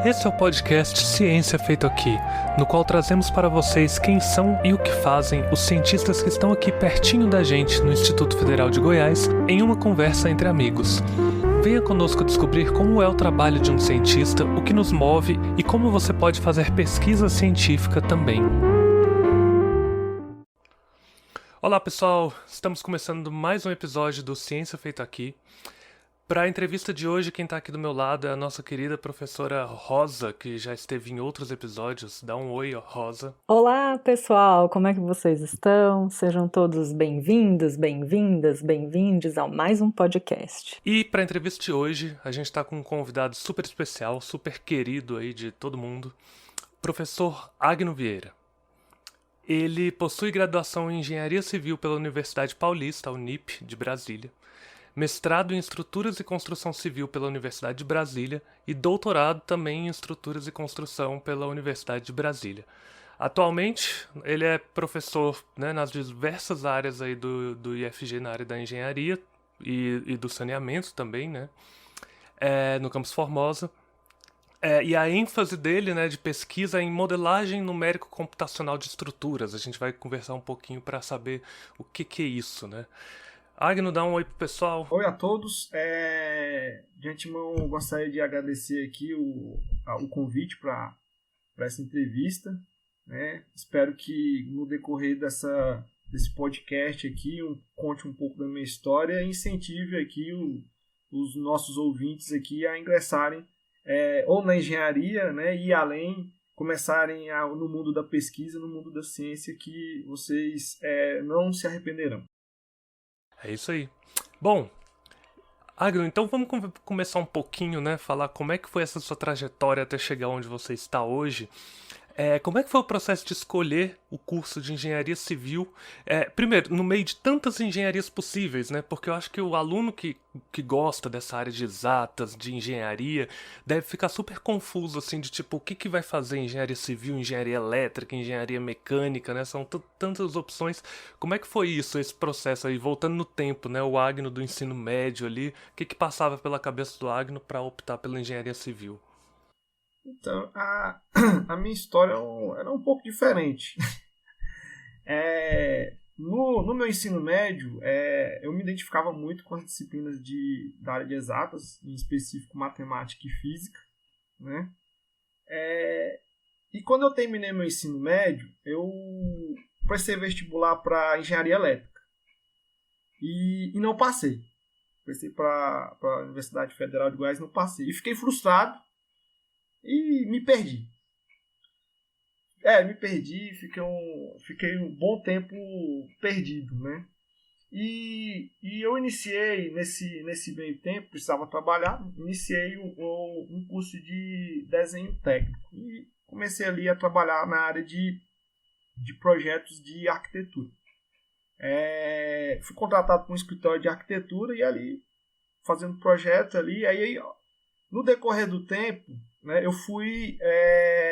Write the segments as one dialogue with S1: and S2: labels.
S1: Esse é o podcast Ciência Feito Aqui, no qual trazemos para vocês quem são e o que fazem os cientistas que estão aqui pertinho da gente no Instituto Federal de Goiás, em uma conversa entre amigos. Venha conosco descobrir como é o trabalho de um cientista, o que nos move e como você pode fazer pesquisa científica também. Olá pessoal, estamos começando mais um episódio do Ciência Feito Aqui. Para a entrevista de hoje, quem está aqui do meu lado é a nossa querida professora Rosa, que já esteve em outros episódios. Dá um oi, Rosa.
S2: Olá, pessoal! Como é que vocês estão? Sejam todos bem-vindos, bem-vindas, bem-vindes a mais um podcast.
S1: E para a entrevista de hoje, a gente está com um convidado super especial, super querido aí de todo mundo, professor Agno Vieira. Ele possui graduação em Engenharia Civil pela Universidade Paulista, a Unip, de Brasília, mestrado em Estruturas e Construção Civil pela Universidade de Brasília e doutorado também em Estruturas e Construção pela Universidade de Brasília. Atualmente, ele é professor, nas diversas áreas aí do IFG, na área da engenharia e do saneamento também, no Campus Formosa. E a ênfase dele, de pesquisa é em modelagem numérico-computacional de estruturas. A gente vai conversar um pouquinho para saber o que é isso, Agno, dá um oi pro pessoal.
S3: Oi a todos. De antemão, eu gostaria de agradecer aqui o convite para essa entrevista. Espero que no decorrer desse podcast aqui, conte um pouco da minha história e incentive aqui os nossos ouvintes aqui a ingressarem ou na engenharia, e além, começarem no mundo da pesquisa, no mundo da ciência, que vocês não se arrependerão.
S1: É isso aí. Bom, Agno, então vamos começar um pouquinho, falar como é que foi essa sua trajetória até chegar onde você está hoje. Como é que foi o processo de escolher o curso de engenharia civil? Primeiro, no meio de tantas engenharias possíveis, porque eu acho que o aluno que gosta dessa área de exatas, de engenharia, deve ficar super confuso, assim, de tipo, o que vai fazer engenharia civil, engenharia elétrica, engenharia mecânica, São tantas opções. Como é que foi isso, esse processo aí, voltando no tempo, o Agno do ensino médio ali, o que passava pela cabeça do Agno para optar pela engenharia civil?
S3: Então, a minha história era um pouco diferente. No meu ensino médio, eu me identificava muito com as disciplinas da área de exatas, em específico matemática e física. E quando eu terminei meu ensino médio, eu prestei vestibular para engenharia elétrica. E não passei. Prestei para a Universidade Federal de Goiás e não passei. E fiquei frustrado. E me perdi. Fiquei um bom tempo perdido, E eu iniciei, nesse meio tempo, precisava trabalhar, iniciei um curso de desenho técnico. E comecei ali a trabalhar na área de projetos de arquitetura. Fui contratado para um escritório de arquitetura e ali, fazendo projetos ali, aí no decorrer do tempo, eu fui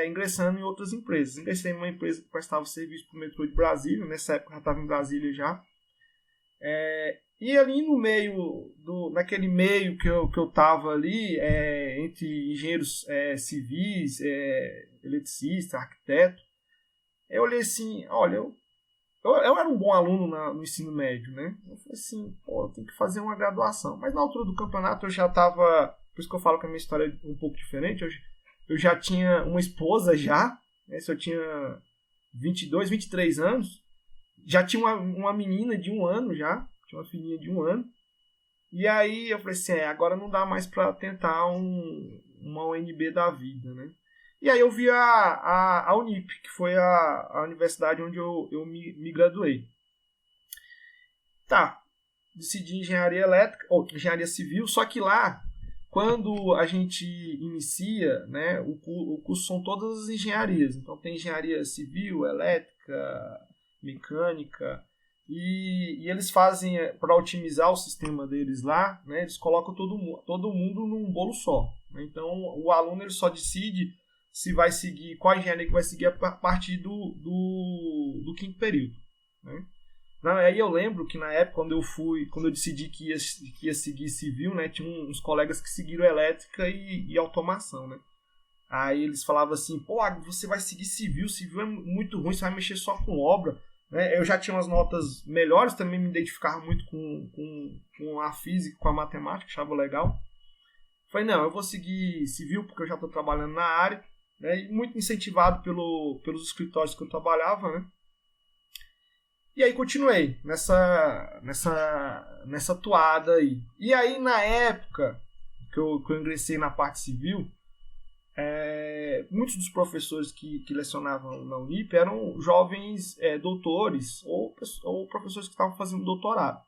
S3: ingressando em outras empresas. Ingressei em uma empresa que prestava serviço para o metrô de Brasília. Nessa época eu já estava em Brasília já. E ali no meio, naquele meio que eu estava ali, entre engenheiros civis, eletricista, arquiteto, eu olhei assim, olha, eu era um bom aluno no ensino médio, Eu falei assim, eu tenho que fazer uma graduação. Mas na altura do campeonato eu já estava... Por isso que eu falo que a minha história é um pouco diferente. Eu já tinha uma esposa já. Se eu tinha 22, 23 anos. Já tinha uma menina de 1 ano já. Tinha uma filhinha de 1 ano. E aí eu falei assim, agora não dá mais para tentar uma UNB da vida, E aí eu vi a Unip, que foi a universidade onde eu me graduei. Tá. Decidi engenharia elétrica, ou engenharia civil, só que lá... Quando a gente inicia, o curso são todas as engenharias. Então tem engenharia civil, elétrica, mecânica. E eles fazem, para otimizar o sistema deles lá, eles colocam todo mundo num bolo só. Então o aluno ele só decide se vai seguir, qual engenharia que vai seguir a partir do 5º período. Aí eu lembro que na época, quando eu decidi que ia seguir civil, tinha uns colegas que seguiram elétrica e automação, Aí eles falavam assim, pô, você vai seguir civil é muito ruim, você vai mexer só com obra. Né? Eu já tinha umas notas melhores, também me identificava muito com a física, com a matemática, achava legal. Falei, não, eu vou seguir civil porque eu já estou trabalhando na área, né? E muito incentivado pelos escritórios que eu trabalhava, né? E aí continuei nessa toada aí. E aí, na época que eu ingressei na parte civil, muitos dos professores que lecionavam na Unip eram jovens doutores ou professores que estavam fazendo doutorado.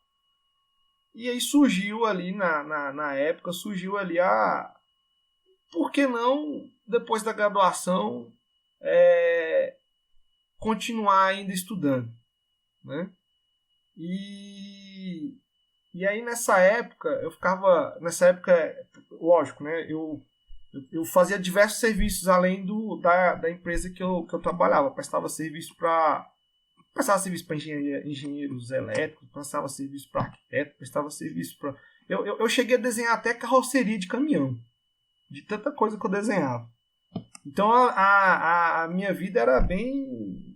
S3: E aí surgiu ali, na época, por que não, depois da graduação, continuar ainda estudando, né? E aí nessa época, lógico, né? Eu fazia diversos serviços além da empresa que eu trabalhava. Prestava serviço para engenheiros elétricos, prestava serviço para arquiteto, prestava serviço para... Eu cheguei a desenhar até carroceria de caminhão, de tanta coisa que eu desenhava. Então a minha vida era bem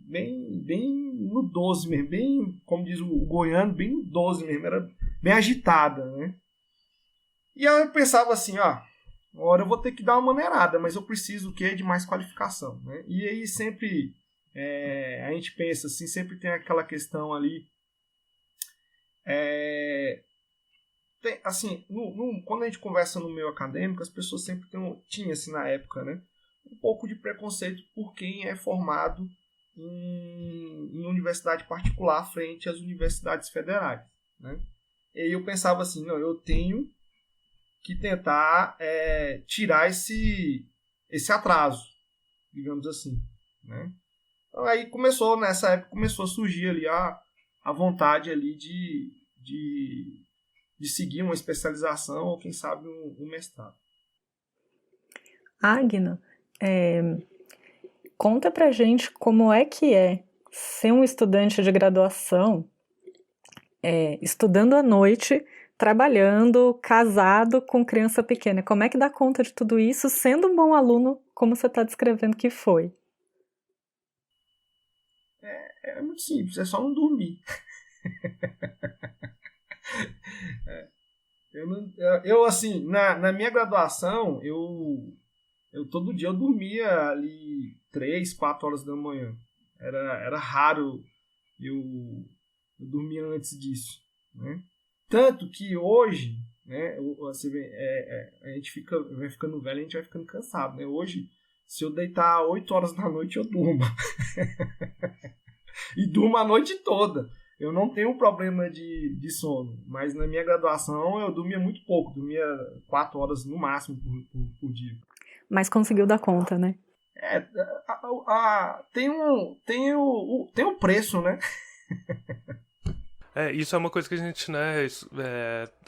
S3: no 12 mesmo, bem, como diz o goiano, bem no 12 mesmo, era bem agitada, né? E aí eu pensava assim, uma hora eu vou ter que dar uma maneirada, mas eu preciso de mais qualificação, né? E aí sempre a gente pensa assim, sempre tem aquela questão ali, assim, quando a gente conversa no meio acadêmico, as pessoas sempre tinham assim na época, né, um pouco de preconceito por quem é formado em universidade particular frente às universidades federais, né? E aí eu pensava assim, não, eu tenho que tentar tirar esse atraso, digamos assim, né? Então aí nessa época começou a surgir ali a vontade ali de seguir uma especialização ou quem sabe um mestrado.
S2: Agno, conta pra gente como é que é ser um estudante de graduação, estudando à noite, trabalhando, casado com criança pequena. Como é que dá conta de tudo isso sendo um bom aluno, como você está descrevendo que foi?
S3: É muito simples, é só não dormir. Eu assim, na minha graduação, eu todo dia eu dormia ali 3, 4 horas da manhã. Era raro eu dormir antes disso, né? Tanto que hoje, né, você vê, a gente vai ficando velho, a gente vai ficando cansado, né? Hoje, se eu deitar 8 horas da noite, eu durmo. E durmo a noite toda. Eu não tenho problema de sono, mas na minha graduação eu dormia muito pouco, dormia 4 horas no máximo por dia.
S2: Mas conseguiu dar conta, né?
S3: Tem um preço, né?
S1: Isso é uma coisa que a gente, né,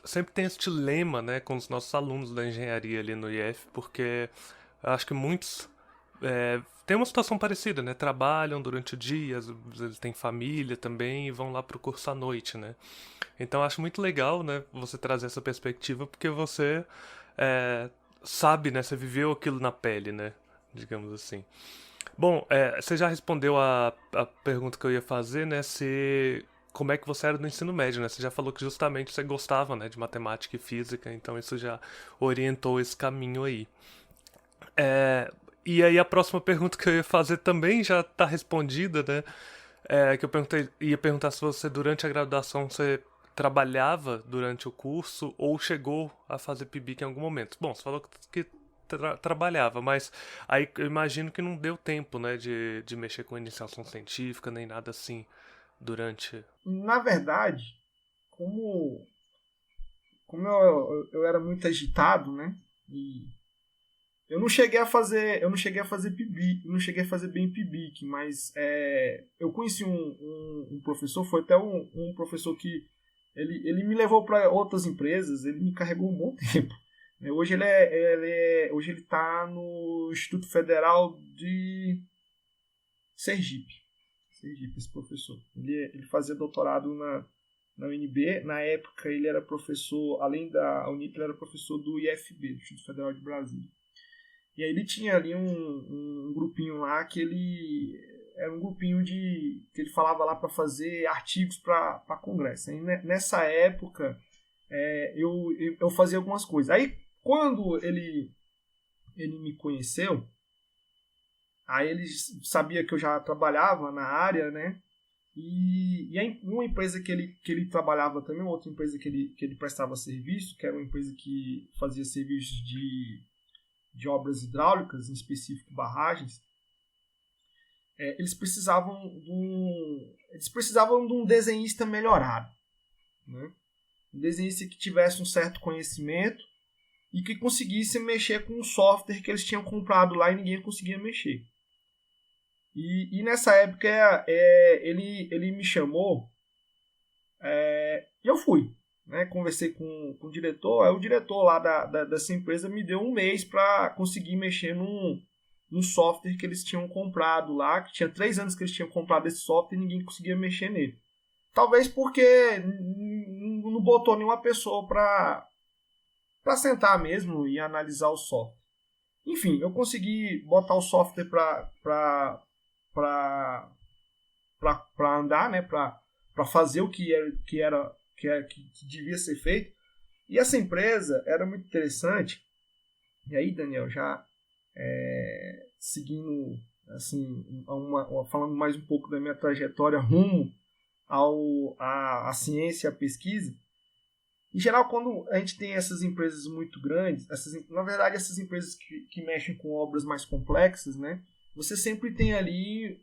S1: sempre tem esse dilema, né, com os nossos alunos da engenharia ali no IF, porque eu acho que muitos têm uma situação parecida, né, trabalham durante o dia, às vezes eles têm família também e vão lá pro curso à noite, né. Então eu acho muito legal, né, você trazer essa perspectiva, porque você sabe, né, você viveu aquilo na pele, né, digamos assim. Bom, você já respondeu a pergunta que eu ia fazer, né, como é que você era no ensino médio, né? Você já falou que justamente você gostava, né, de matemática e física, então isso já orientou esse caminho aí. E aí a próxima pergunta que eu ia fazer também já está respondida, né? Que eu ia perguntar se você, durante a graduação, você trabalhava durante o curso ou chegou a fazer PIBIC em algum momento. Bom, você falou que trabalhava, mas aí eu imagino que não deu tempo, né, de mexer com iniciação científica, nem nada assim. Durante...
S3: Na verdade, como eu era muito agitado, né? E eu não cheguei a fazer PIBIC, não cheguei a fazer bem PIBIC, mas eu conheci um professor, foi até um professor que ele me levou para outras empresas, ele me carregou um bom tempo. Hoje hoje ele está no Instituto Federal de Sergipe, esse professor. Ele fazia doutorado na UNB. Na época, ele era professor, além da Unip, ele era professor do IFB, do Instituto Federal de Brasília. E aí ele tinha ali um grupinho lá que ele era um grupinho que ele falava lá para fazer artigos para congresso. Aí, nessa época eu fazia algumas coisas. Aí quando ele me conheceu, aí ele sabia que eu já trabalhava na área, né? E uma empresa que ele trabalhava também, outra empresa que ele prestava serviço, que era uma empresa que fazia serviços de obras hidráulicas, em específico barragens, eles precisavam de um desenhista melhorado, né? Um desenhista que tivesse um certo conhecimento e que conseguisse mexer com o software que eles tinham comprado lá e ninguém conseguia mexer. E nessa época ele me chamou e eu fui. Né? Conversei com o diretor, aí o diretor lá dessa empresa me deu um mês para conseguir mexer num software que eles tinham comprado lá, que tinha 3 anos que eles tinham comprado esse software e ninguém conseguia mexer nele. Talvez porque não botou nenhuma pessoa para sentar mesmo e analisar o software. Enfim, eu consegui botar o software para andar, né? Para fazer o que devia ser feito. E essa empresa era muito interessante. E aí, Daniel, já seguindo, assim, falando mais um pouco da minha trajetória rumo à ciência e à pesquisa. Em geral, quando a gente tem essas empresas muito grandes, na verdade, essas empresas que mexem com obras mais complexas, né? Você sempre tem ali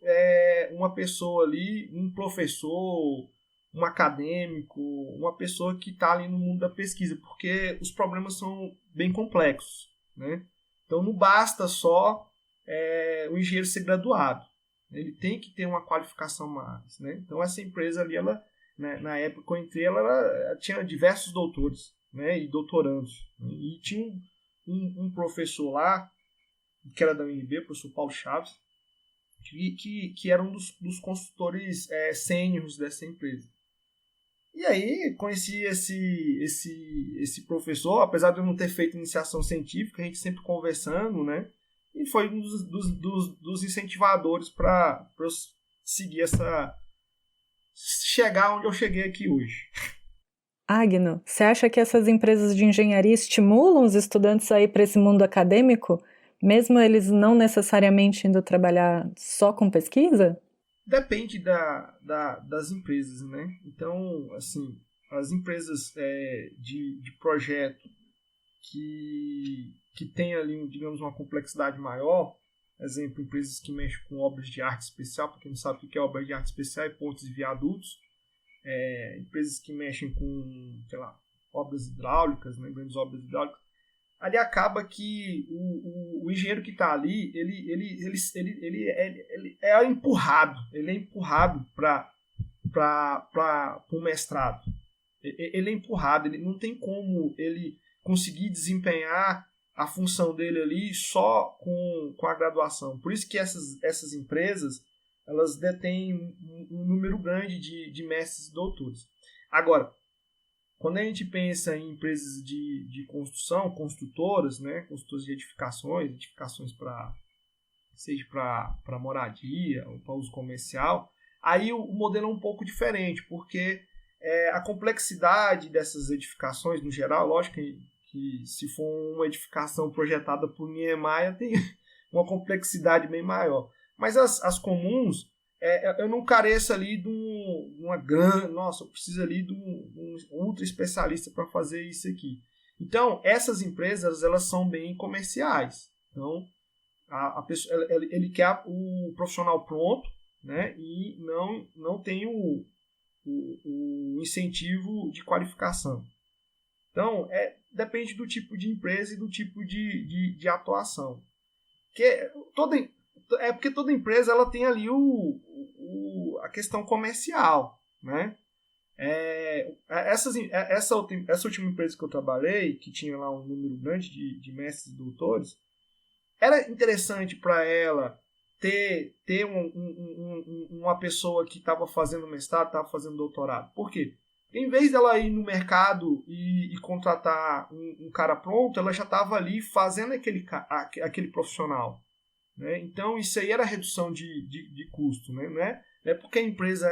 S3: uma pessoa ali, um professor, um acadêmico, uma pessoa que está ali no mundo da pesquisa, porque os problemas são bem complexos, né? Então não basta só o engenheiro ser graduado, ele tem que ter uma qualificação mais, né? Então essa empresa ali, ela, né, na época que eu entrei, ela tinha diversos doutores, né, e doutorandos, né? E tinha um professor lá, que era da UNB, o professor Paulo Chaves, que era um dos consultores sêniores dessa empresa. E aí conheci esse professor, apesar de eu não ter feito iniciação científica, a gente sempre conversando, né? E foi um dos incentivadores para eu seguir chegar onde eu cheguei aqui hoje.
S2: Agno, você acha que essas empresas de engenharia estimulam os estudantes a ir para esse mundo acadêmico, mesmo eles não necessariamente indo trabalhar só com pesquisa?
S3: Depende das empresas, né? Então, assim, as empresas de projeto que tem ali, digamos, uma complexidade maior, exemplo, empresas que mexem com obras de arte especial, para quem não sabe o que é obra de arte especial, é pontes e viadutos, empresas que mexem com, sei lá, obras hidráulicas, né, grandes obras hidráulicas, ali acaba que o engenheiro que está ali, ele é empurrado para um mestrado. Ele é empurrado, ele não tem como ele conseguir desempenhar a função dele ali só com a graduação. Por isso que essas empresas, elas detêm um número grande de mestres e doutores. Agora, quando a gente pensa em empresas de construção, construtoras, né, construtoras de edificações seja para moradia ou para uso comercial, aí o modelo é um pouco diferente, porque a complexidade dessas edificações, no geral, lógico que se for uma edificação projetada por Niemeyer, tem uma complexidade bem maior. Mas as comuns, eu não careço ali de uma grande... Nossa, eu preciso ali de um ultra especialista para fazer isso aqui. Então, essas empresas, elas são bem comerciais. Então, a pessoa, ele quer o profissional pronto, né? E não tem o incentivo de qualificação. Então, depende do tipo de empresa e do tipo de atuação. Porque toda empresa ela tem ali a questão comercial, né? Essa última empresa que eu trabalhei, que tinha lá um número grande de mestres e doutores, era interessante para ela ter uma pessoa que estava fazendo mestrado, estava fazendo doutorado. Por quê? Em vez dela ir no mercado e contratar um cara pronto, ela já estava ali fazendo aquele profissional. Né? Então, isso aí era redução de custo. Né? Não é porque a empresa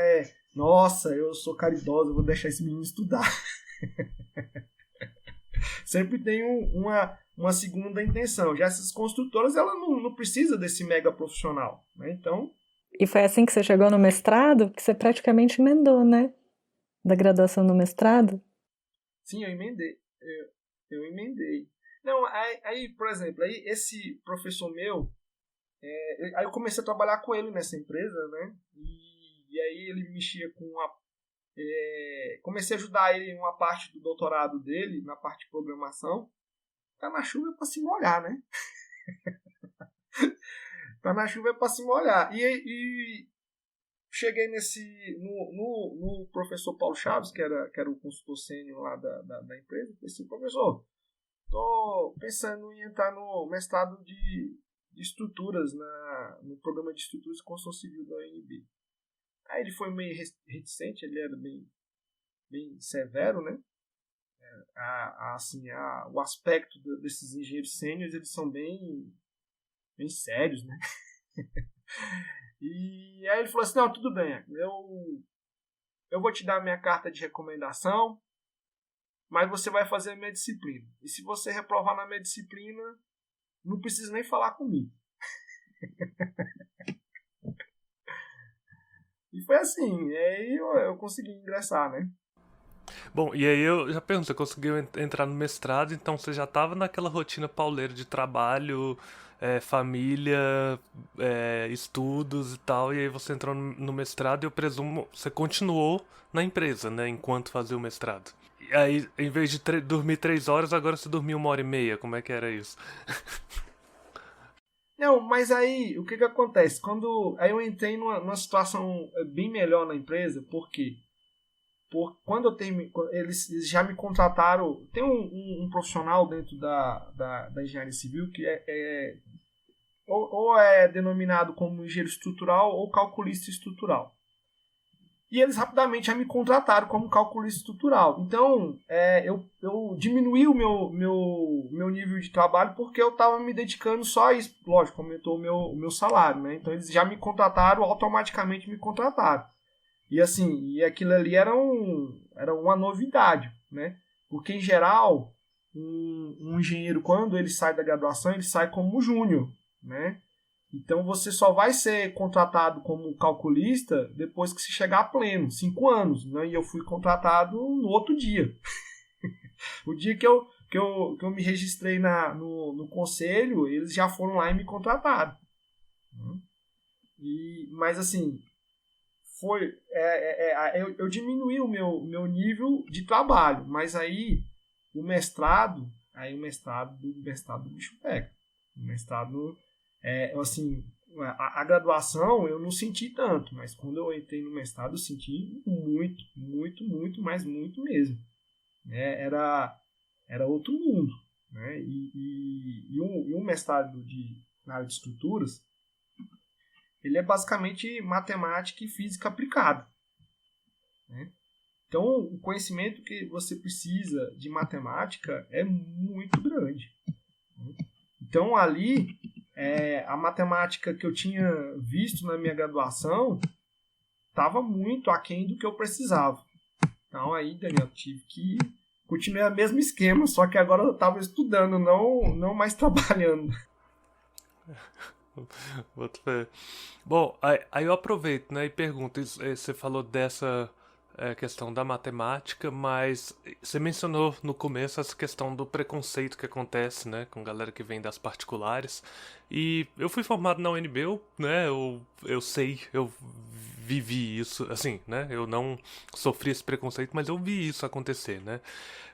S3: nossa, eu sou caridosa, eu vou deixar esse menino estudar. Sempre tem uma segunda intenção. Já essas construtoras, ela não precisa desse mega profissional. Né? Então...
S2: E foi assim que você chegou no mestrado? Que você praticamente emendou, né? Da graduação no mestrado?
S3: Sim, eu emendei. Eu emendei. Não, aí, por exemplo, aí esse professor meu, aí eu comecei a trabalhar com ele nessa empresa, né? E aí ele mexia com comecei a ajudar ele em uma parte do doutorado dele, na parte de programação. Tá na chuva é pra se molhar, né? Tá na chuva é pra se molhar. E cheguei no professor Paulo Chaves, que era o consultor sênior lá da empresa. Falei assim, professor, tô pensando em entrar no mestrado de estruturas, no programa de estruturas de construção civil da UNB. Aí ele foi meio reticente, ele era bem severo, né? O aspecto desses engenheiros sêniores, eles são bem sérios, né? E aí ele falou assim, não, tudo bem, eu vou te dar a minha carta de recomendação, mas você vai fazer a minha disciplina. E se você reprovar na minha disciplina, não precisa nem falar comigo. E foi assim, e aí eu consegui ingressar, né?
S1: Bom, e aí eu já pergunto, você conseguiu entrar no mestrado, então você já estava naquela rotina pauleira de trabalho, família, estudos e tal, e aí você entrou no mestrado e eu presumo, você continuou na empresa, né, enquanto fazia o mestrado. E aí, em vez de dormir 3 horas, agora você dormiu 1h30, como é que era isso?
S3: Não, mas aí, o que acontece? Aí eu entrei numa situação bem melhor na empresa, por quê? Quando eu termino, eles já me contrataram. Tem um profissional dentro da engenharia civil que ou é denominado como engenheiro estrutural ou calculista estrutural. E eles rapidamente já me contrataram como calculista estrutural. Então, eu diminuí o meu nível de trabalho porque eu estava me dedicando só a isso. Lógico, aumentou o meu salário, né? Então, eles já me contrataram, automaticamente me contrataram. E assim, aquilo ali era uma novidade, né? Porque, em geral, um engenheiro, quando ele sai da graduação, ele sai como júnior, né? Então, você só vai ser contratado como calculista depois que se chegar a pleno, 5 anos, né? E eu fui contratado no outro dia. O dia que eu me registrei no conselho, eles já foram lá e me contrataram. Mas, assim, eu diminuí o meu nível de trabalho, mas aí o mestrado do bicho pega. O mestrado, assim, a graduação eu não senti tanto, mas quando eu entrei no mestrado eu senti muito, muito, muito, mas muito mesmo. Era outro mundo. Né? E um mestrado na área de estruturas, ele é basicamente matemática e física aplicada. Né? Então, o conhecimento que você precisa de matemática é muito grande. Né? Então, ali, a matemática que eu tinha visto na minha graduação estava muito aquém do que eu precisava. Então, aí, Daniel, tive que continuar o mesmo esquema, só que agora eu estava estudando, não mais trabalhando.
S1: Bom, aí eu aproveito, né, e pergunto, você falou dessa questão da matemática, mas você mencionou no começo essa questão do preconceito que acontece, né, com galera que vem das particulares, e eu fui formado na UNB, né, eu sei, eu vivi isso, assim, né, eu não sofri esse preconceito, mas eu vi isso acontecer, né.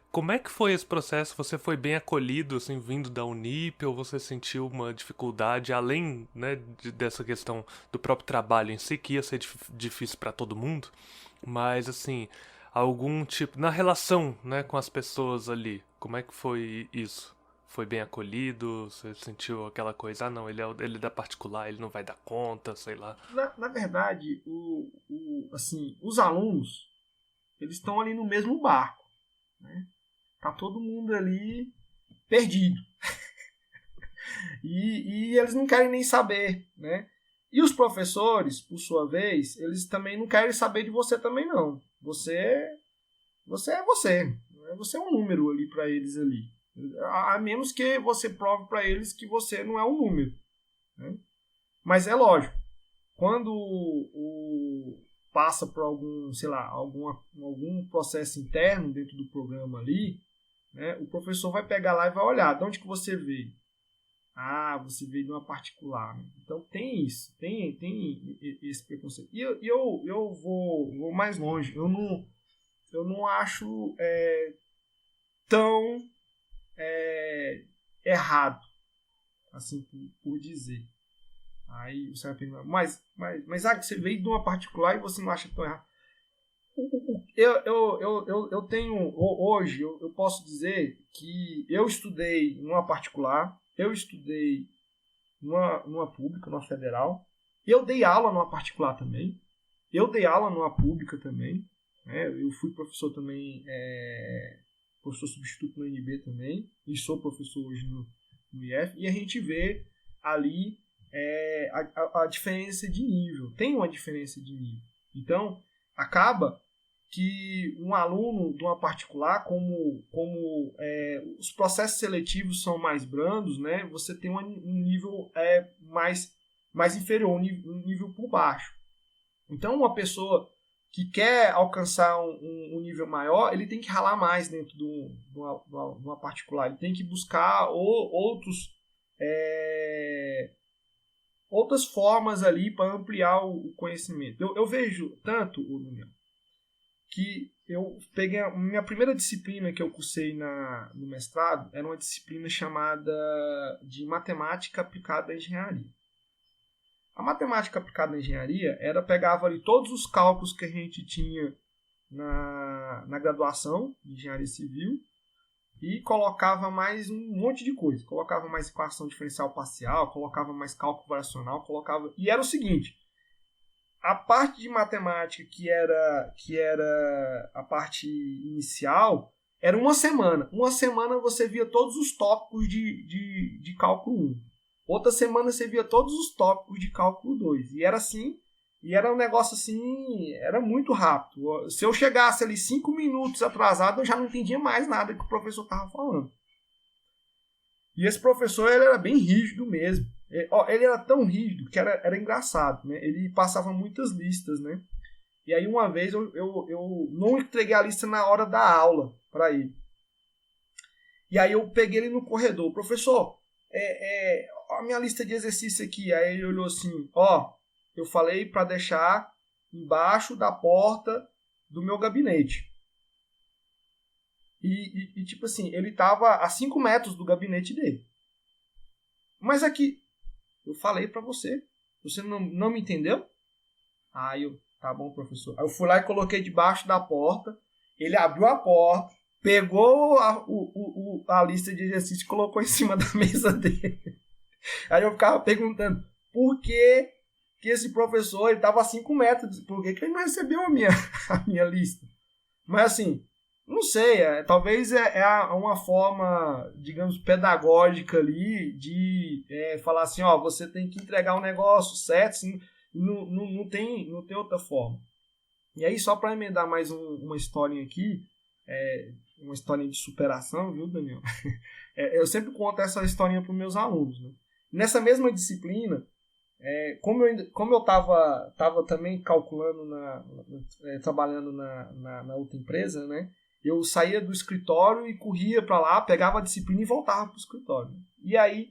S1: Como é que foi esse processo? Você foi bem acolhido, assim, vindo da Unip, ou você sentiu uma dificuldade, além, né, dessa questão do próprio trabalho em si, que ia ser difícil para todo mundo, mas, assim, algum tipo, na relação, né, com as pessoas ali, como é que foi isso? Foi bem acolhido? Você sentiu aquela coisa, não, ele é da particular, ele não vai dar conta, sei lá.
S3: Na verdade, assim, os alunos, eles estão ali no mesmo barco, né? Tá todo mundo ali perdido. E eles não querem nem saber, né? E os professores, por sua vez, eles também não querem saber de você também, não. Você é você. Né? Você é um número ali para eles ali. A menos que você prove para eles que você não é um número, né? Mas é lógico, quando passa por algum, sei lá, algum processo interno dentro do programa ali, né, o professor vai pegar lá e vai olhar, de onde que você veio? Ah, você veio de uma particular. Né? Então tem isso, tem esse preconceito. E eu vou mais longe. Eu não acho tão errado, assim por dizer. Aí você vai perguntar, mas você veio de uma particular e você não acha tão errado? Eu tenho, hoje, eu posso dizer que eu estudei numa particular, eu estudei numa pública, numa federal, eu dei aula numa particular também, eu dei aula numa pública também, né? Eu fui professor também, professor substituto no UNB também, e sou professor hoje no IF, e a gente vê ali a diferença de nível, tem uma diferença de nível. Então, acaba que um aluno de uma particular, como os processos seletivos são mais brandos, né, você tem um nível mais inferior, um nível por baixo. Então, uma pessoa que quer alcançar um nível maior, ele tem que ralar mais dentro de uma particular, ele tem que buscar outras formas ali para ampliar o conhecimento. Eu vejo tanto, Daniel, que eu peguei a minha primeira disciplina que eu cursei no mestrado, era uma disciplina chamada de matemática aplicada à engenharia. A matemática aplicada à engenharia pegava ali todos os cálculos que a gente tinha na graduação de engenharia civil e colocava mais um monte de coisa. Colocava mais equação diferencial parcial, colocava mais cálculo variacional, e era o seguinte: a parte de matemática que era a parte inicial era uma semana. Uma semana você via todos os tópicos de cálculo 1. Outra semana você via todos os tópicos de cálculo 2. E era assim, e era um negócio assim, era muito rápido. Se eu chegasse ali 5 minutos atrasado, eu já não entendia mais nada que o professor estava falando. E esse professor, ele era bem rígido mesmo. Ele era tão rígido que era engraçado, né? Ele passava muitas listas, né? E aí uma vez eu não entreguei a lista na hora da aula para ele. E aí eu peguei ele no corredor. Professor, a minha lista de exercício aqui. Aí ele olhou assim, eu falei para deixar embaixo da porta do meu gabinete. E tipo assim, ele estava a 5 metros do gabinete dele. Mas aqui, eu falei para você não me entendeu? Aí tá bom, professor. Aí eu fui lá e coloquei debaixo da porta, ele abriu a porta, pegou a lista de exercícios e colocou em cima da mesa dele. Aí eu ficava perguntando, por que esse professor, ele estava a 5 metros, por que ele não recebeu a minha lista? Mas assim, não sei, talvez uma forma, digamos, pedagógica ali de falar assim, você tem que entregar um negócio certo, assim, não tem outra forma. E aí, só para emendar mais uma historinha aqui, uma historinha de superação, viu, Daniel? Eu sempre conto essa historinha para os meus alunos, né? Nessa mesma disciplina, como eu estava também calculando, trabalhando na outra empresa, né? Eu saía do escritório e corria para lá, pegava a disciplina e voltava para o escritório. Né? E aí,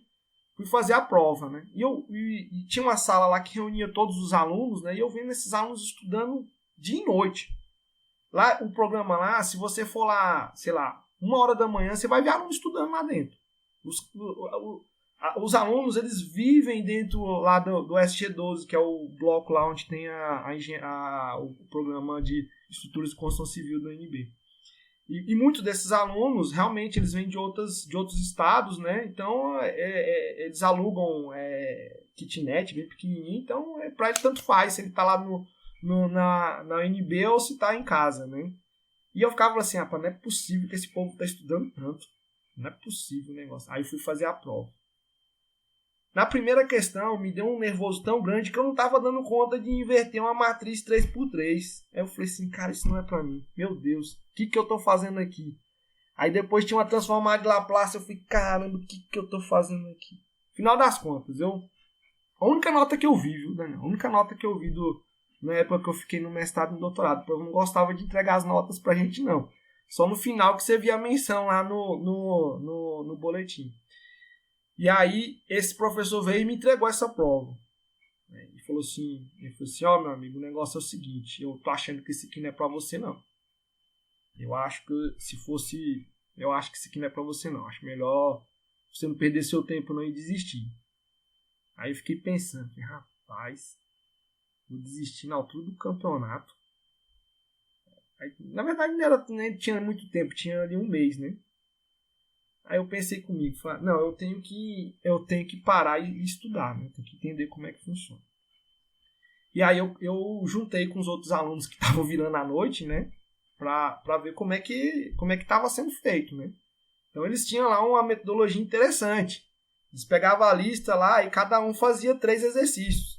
S3: fui fazer a prova, né? E tinha uma sala lá que reunia todos os alunos, né? E eu vendo esses alunos estudando dia e noite. Lá, o programa lá, se você for lá, sei lá, 1h da manhã, você vai ver alunos estudando lá dentro. Os alunos, eles vivem dentro lá do SG12, que é o bloco lá onde tem o programa de estruturas de construção civil do UNB. E muitos desses alunos, realmente, eles vêm de outros estados, né? Então, eles alugam kitnet bem pequenininho. Então, para ele tanto faz se ele está lá na UNB ou se está em casa, né? E eu ficava assim, rapaz, não é possível que esse povo tá estudando tanto. Não é possível o negócio. Aí eu fui fazer a prova. Na primeira questão, me deu um nervoso tão grande que eu não tava dando conta de inverter uma matriz 3x3. Aí eu falei assim, cara, isso não é pra mim. Meu Deus, o que eu tô fazendo aqui? Aí depois tinha uma transformada de Laplace, eu falei, caramba, o que eu tô fazendo aqui? Final das contas, a única nota que eu vi, viu, Daniel? A única nota que eu vi na época que eu fiquei no mestrado e no doutorado, porque eu não gostava de entregar as notas pra gente, não. Só no final que você via a menção lá no boletim. E aí, esse professor veio e me entregou essa prova. Ele falou assim, ó, meu amigo, o negócio é o seguinte, eu tô achando que esse aqui não é pra você, não. Eu acho que esse aqui não é pra você, não. Acho melhor você não perder seu tempo não e desistir. Aí eu fiquei pensando, rapaz, vou desistir na altura do campeonato. Aí, na verdade, nem tinha muito tempo, tinha ali um mês, né? Aí eu pensei comigo, falei, não, eu tenho que parar e estudar, né? Tenho que entender como é que funciona. E aí eu juntei com os outros alunos que estavam virando à noite, né? Pra ver como é que estava sendo feito, né? Então eles tinham lá uma metodologia interessante. Eles pegavam a lista lá e cada um fazia 3 exercícios.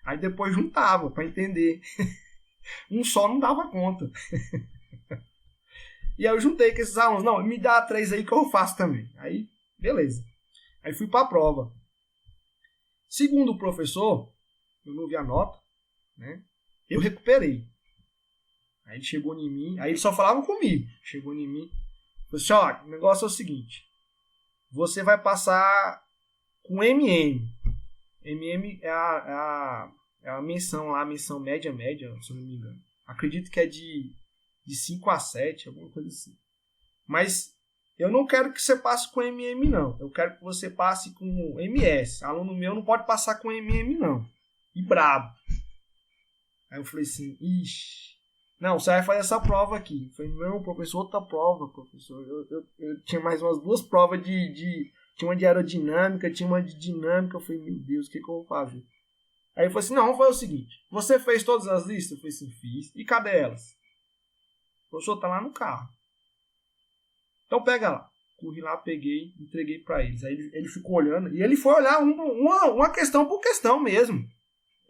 S3: Aí depois juntava para entender. Um só não dava conta. E aí eu juntei com esses alunos. Não, me dá 3 aí que eu faço também. Aí, beleza. Aí fui para a prova. Segundo o professor, eu não vi a nota, né? Eu recuperei. Aí ele chegou em mim, aí eles só falavam comigo. Chegou em mim, falou assim, ó, o negócio é o seguinte. Você vai passar com MM. MM é a menção lá, a menção média, se eu não me engano. Acredito que é de 5 a 7, alguma coisa assim. Mas eu não quero que você passe com MM, não. Eu quero que você passe com MS. Aluno meu não pode passar com MM, não. E brabo. Aí eu falei assim, ixi. Não, você vai fazer essa prova aqui. Eu falei, não, professor, outra prova, professor. Eu tinha mais umas 2 provas tinha uma de aerodinâmica, tinha uma de dinâmica. Eu falei, meu Deus, o que eu vou fazer? Aí ele falou assim, não, vamos fazer o seguinte. Você fez todas as listas? Eu falei assim, fiz. E cadê elas? O professor tá lá no carro. Então pega lá. Corri lá, peguei, entreguei pra eles. Aí ele ficou olhando. E ele foi olhar uma questão por questão mesmo.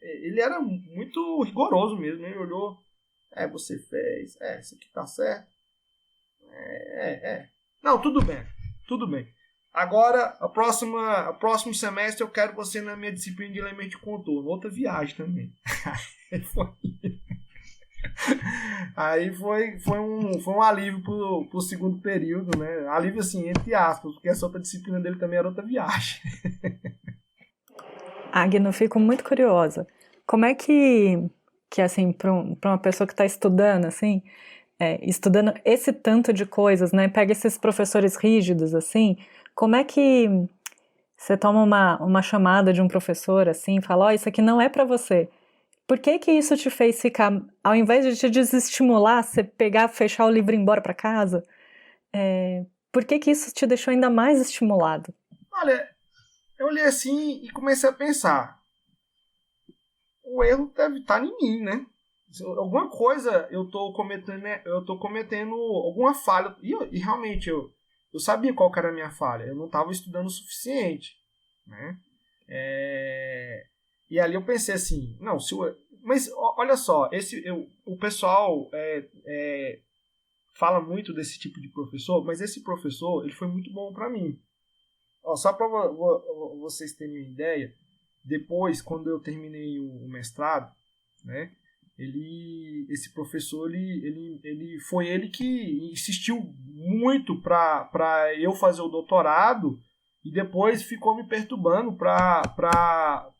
S3: Ele era muito rigoroso mesmo. Ele olhou. Você fez. Isso aqui tá certo. Não, tudo bem. Tudo bem. Agora, o próximo semestre eu quero você na minha disciplina de elemento de contorno. Outra viagem também. Aí foi um alívio pro segundo período, né? Alívio assim, entre aspas, porque essa outra disciplina dele também era outra viagem.
S2: Agno, fico muito curiosa. Como é que assim, para uma pessoa que está estudando, assim, estudando esse tanto de coisas, né? Pega esses professores rígidos, assim, como é que você toma uma chamada de um professor, assim, e fala, isso aqui não é para você. Por que isso te fez ficar, ao invés de te desestimular, você pegar, fechar o livro e ir embora para casa? Por que isso te deixou ainda mais estimulado?
S3: Olha, eu olhei assim e comecei a pensar. O erro deve estar em mim, né? Alguma coisa eu tô cometendo alguma falha. E realmente eu sabia qual que era a minha falha. Eu não estava estudando o suficiente, né? E ali eu pensei assim, não, mas olha só, o pessoal fala muito desse tipo de professor, mas esse professor ele foi muito bom para mim. Só para vocês terem uma ideia, depois, quando eu terminei o mestrado, né, esse professor, foi ele que insistiu muito para eu fazer o doutorado e depois ficou me perturbando para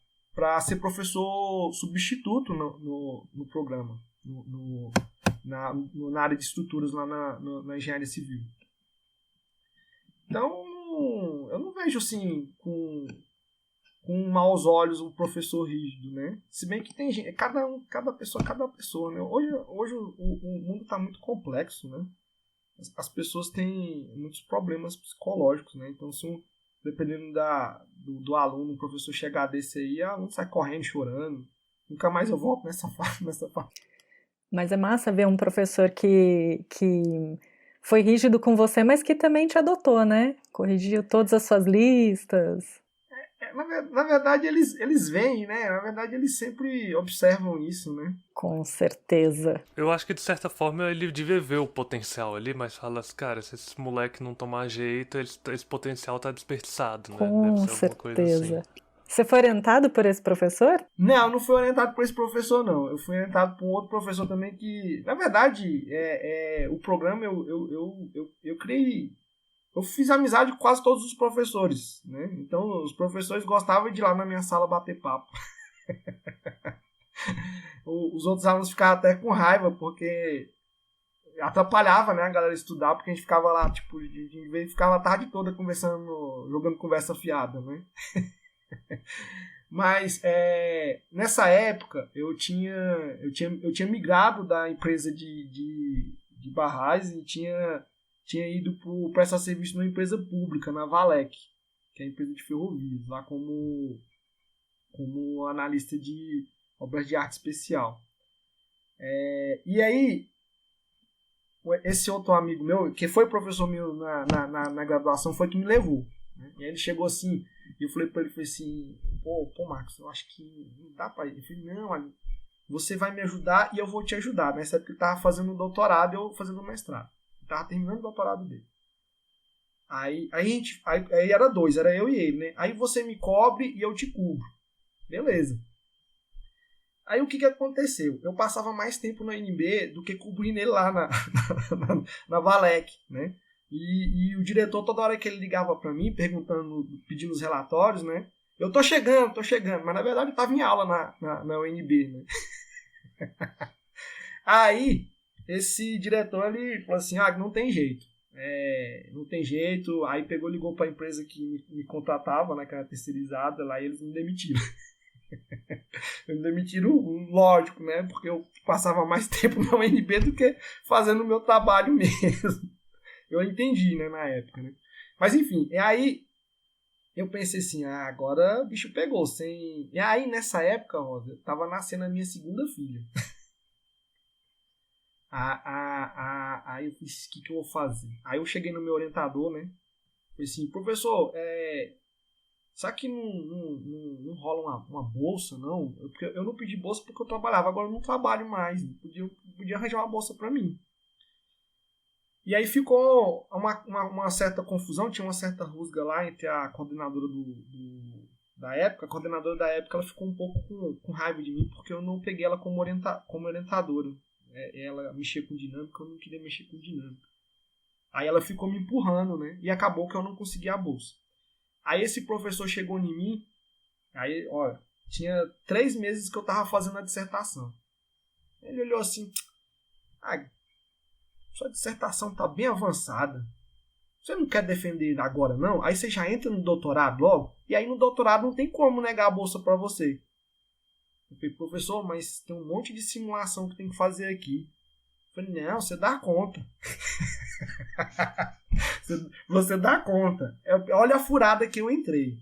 S3: ser professor substituto no programa, na área de estruturas lá na engenharia civil. Então, eu não vejo assim com maus olhos um professor rígido, né? Se bem que tem gente, cada pessoa, né? Hoje o mundo está muito complexo, né? As pessoas têm muitos problemas psicológicos, né? Então, dependendo do aluno, o professor chegar desse aí, o aluno sai correndo, chorando. Nunca mais eu volto nessa fase.
S2: Mas é massa ver um professor que foi rígido com você, mas que também te adotou, né? Corrigiu todas as suas listas.
S3: Na verdade, eles veem, né? Na verdade, eles sempre observam isso, né?
S2: Com certeza.
S1: Eu acho que de certa forma ele devia ver o potencial ali, mas fala assim, cara, se esse moleque não tomar jeito, esse potencial tá desperdiçado, né? Deve
S2: Com
S1: ser alguma coisa assim.
S2: certeza. Você foi orientado por esse professor?
S3: Não fui orientado por esse professor, não. Eu fui orientado por um outro professor também que, na verdade, o programa eu criei. Eu fiz amizade com quase todos os professores, né? Então, os professores gostavam de ir lá na minha sala bater papo. Os outros alunos ficavam até com raiva, porque atrapalhava, né, a galera estudar, porque a gente ficava lá, tipo, ficava a tarde toda conversando, jogando conversa fiada, né? Mas nessa época eu tinha migrado da empresa de Barrais e tinha ido prestar serviço numa empresa pública, na Valec, que é a empresa de ferrovias, lá como analista de obras de arte especial. E aí, esse outro amigo meu, que foi professor meu na graduação, foi que me levou. Né? E aí ele chegou assim, e eu falei pra ele, assim, pô, Marcos, eu acho que não dá pra ir. Eu falei, não, amigo, você vai me ajudar e eu vou te ajudar. Nessa época ele tava fazendo doutorado e eu fazendo mestrado. Ele tava terminando o doutorado dele. Aí era dois, era eu e ele, né? Aí você me cobre e eu te cubro. Beleza. Aí o que aconteceu? Eu passava mais tempo no NB do que cobrindo ele lá na Valec, né? E o diretor, toda hora que ele ligava para mim, pedindo os relatórios, né? Eu tô chegando, mas na verdade eu tava em aula na UNB, né? Aí, esse diretor, ele falou assim, não tem jeito. Não tem jeito. Aí ligou pra empresa que me contratava, né, que era terceirizada lá, e eles me demitiram. Me demitiram, lógico, né? Porque eu passava mais tempo na UNB do que fazendo o meu trabalho mesmo. Eu entendi, né, na época, né? Mas enfim, e aí eu pensei assim, agora o bicho pegou. E aí nessa época, Rosa, tava nascendo a minha segunda filha. Aí eu fiz, o que eu vou fazer? Aí eu cheguei no meu orientador, né? Falei assim, professor, será que não rola uma bolsa, não? Porque eu não pedi bolsa porque eu trabalhava, agora eu não trabalho mais. Podia arranjar uma bolsa para mim. E aí ficou uma certa confusão, tinha uma certa rusga lá entre a coordenadora da época. A coordenadora da época ela ficou um pouco com raiva de mim porque eu não peguei ela como orientadora. Ela mexia com dinâmica, eu não queria mexer com dinâmica. Aí ela ficou me empurrando, né? E acabou que eu não consegui a bolsa. Aí esse professor chegou em mim, aí, olha, tinha 3 meses que eu tava fazendo a dissertação. Ele olhou assim, sua dissertação tá bem avançada. Você não quer defender agora, não? Aí você já entra no doutorado logo, e aí no doutorado não tem como negar a bolsa para você. Eu falei, professor, mas tem um monte de simulação que tem que fazer aqui. Eu falei, não, você dá conta. Você dá conta. Olha a furada que eu entrei.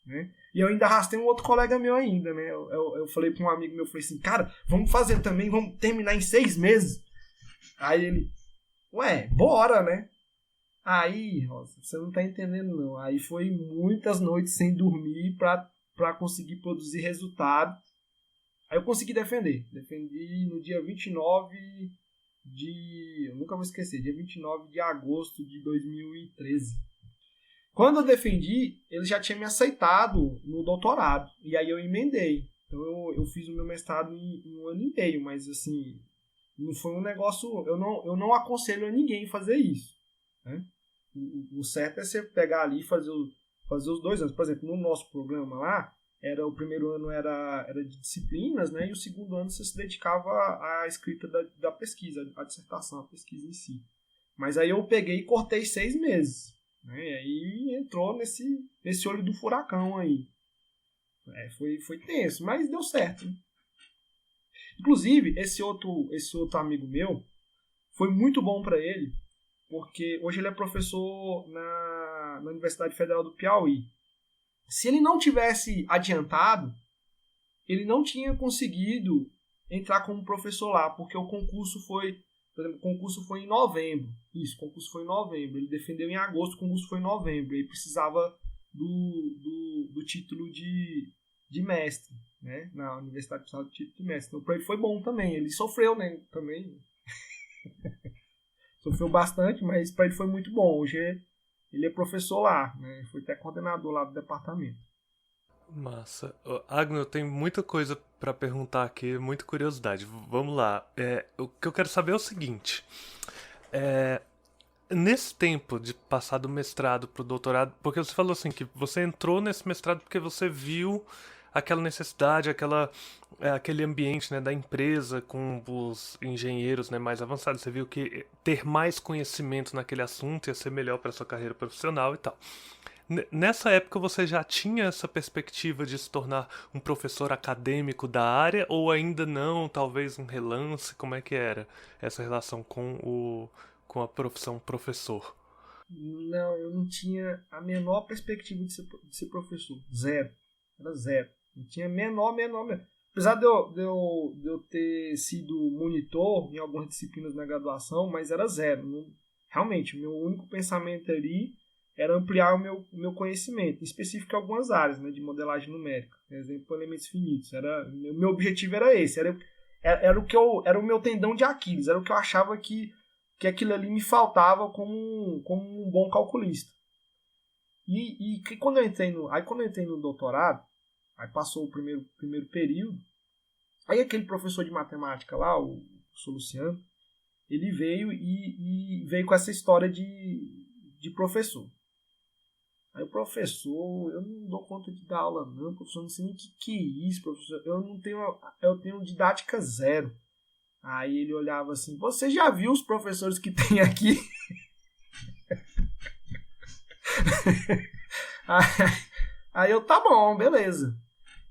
S3: Né? E eu ainda arrastei um outro colega meu ainda, né? Eu falei para um amigo meu, falei assim, cara, vamos fazer também, vamos terminar em 6 meses. Aí ele, bora, né? Aí, Rosa, você não tá entendendo não. Aí foi muitas noites sem dormir para conseguir produzir resultado. Aí eu consegui defender. Defendi no dia 29 eu nunca vou esquecer, dia 29 de agosto de 2013. Quando eu defendi, ele já tinha me aceitado no doutorado. E aí eu emendei. Então eu fiz o meu mestrado em 1 ano e meio, mas assim, não foi um negócio... Eu não aconselho a ninguém fazer isso. Né? O certo é você pegar ali e fazer os 2 anos. Por exemplo, no nosso programa lá, o primeiro ano era de disciplinas, né? E o segundo ano você se dedicava à escrita da pesquisa, à dissertação, à pesquisa em si. Mas aí eu peguei e cortei 6 meses. Né? E aí entrou nesse olho do furacão aí. Foi tenso, mas deu certo. Né? Inclusive, esse outro amigo meu, foi muito bom para ele, porque hoje ele é professor na Universidade Federal do Piauí. Se ele não tivesse adiantado, ele não tinha conseguido entrar como professor lá, porque o concurso foi, por exemplo, o concurso foi em novembro. Isso, o concurso foi em novembro. Ele defendeu em agosto, o concurso foi em novembro. Ele precisava do título de mestre, né? Na universidade precisava do título de mestre. Então, para ele foi bom também. Ele sofreu, né? Também. Sofreu bastante, mas para ele foi muito bom. Hoje ele é professor lá, né? Foi até coordenador lá do departamento.
S1: Massa. Ô, Agno, eu tenho muita coisa pra perguntar aqui, muita curiosidade. Vamos lá. O que eu quero saber é o seguinte. É, nesse tempo de passar do mestrado pro doutorado, porque você falou assim que você entrou nesse mestrado porque você viu aquela necessidade, aquele ambiente, né, da empresa com os engenheiros, né, mais avançados. Você viu que ter mais conhecimento naquele assunto ia ser melhor para sua carreira profissional e tal. Nessa época você já tinha essa perspectiva de se tornar um professor acadêmico da área ou ainda não, talvez um relance? Como é que era essa relação com a profissão professor?
S3: Não, eu não tinha a menor perspectiva de ser professor. Zero. Era zero. Não tinha menor. Apesar de eu ter sido monitor em algumas disciplinas na graduação, mas era zero. Não, realmente, o meu único pensamento ali era ampliar o meu conhecimento, em específico em algumas áreas, né, de modelagem numérica, por exemplo, elementos finitos. Meu objetivo era esse, era o meu tendão de Aquiles, era o que eu achava que aquilo ali me faltava como um bom calculista. E quando eu entrei no doutorado, aí passou o primeiro período, aí aquele professor de matemática lá, o professor Luciano, ele veio e veio com essa história de professor. Aí o professor, eu não dou conta de dar aula não, professor, não sei nem o que é isso, professor, eu tenho didática zero. Aí ele olhava assim, você já viu os professores que tem aqui? Aí eu, tá bom, beleza.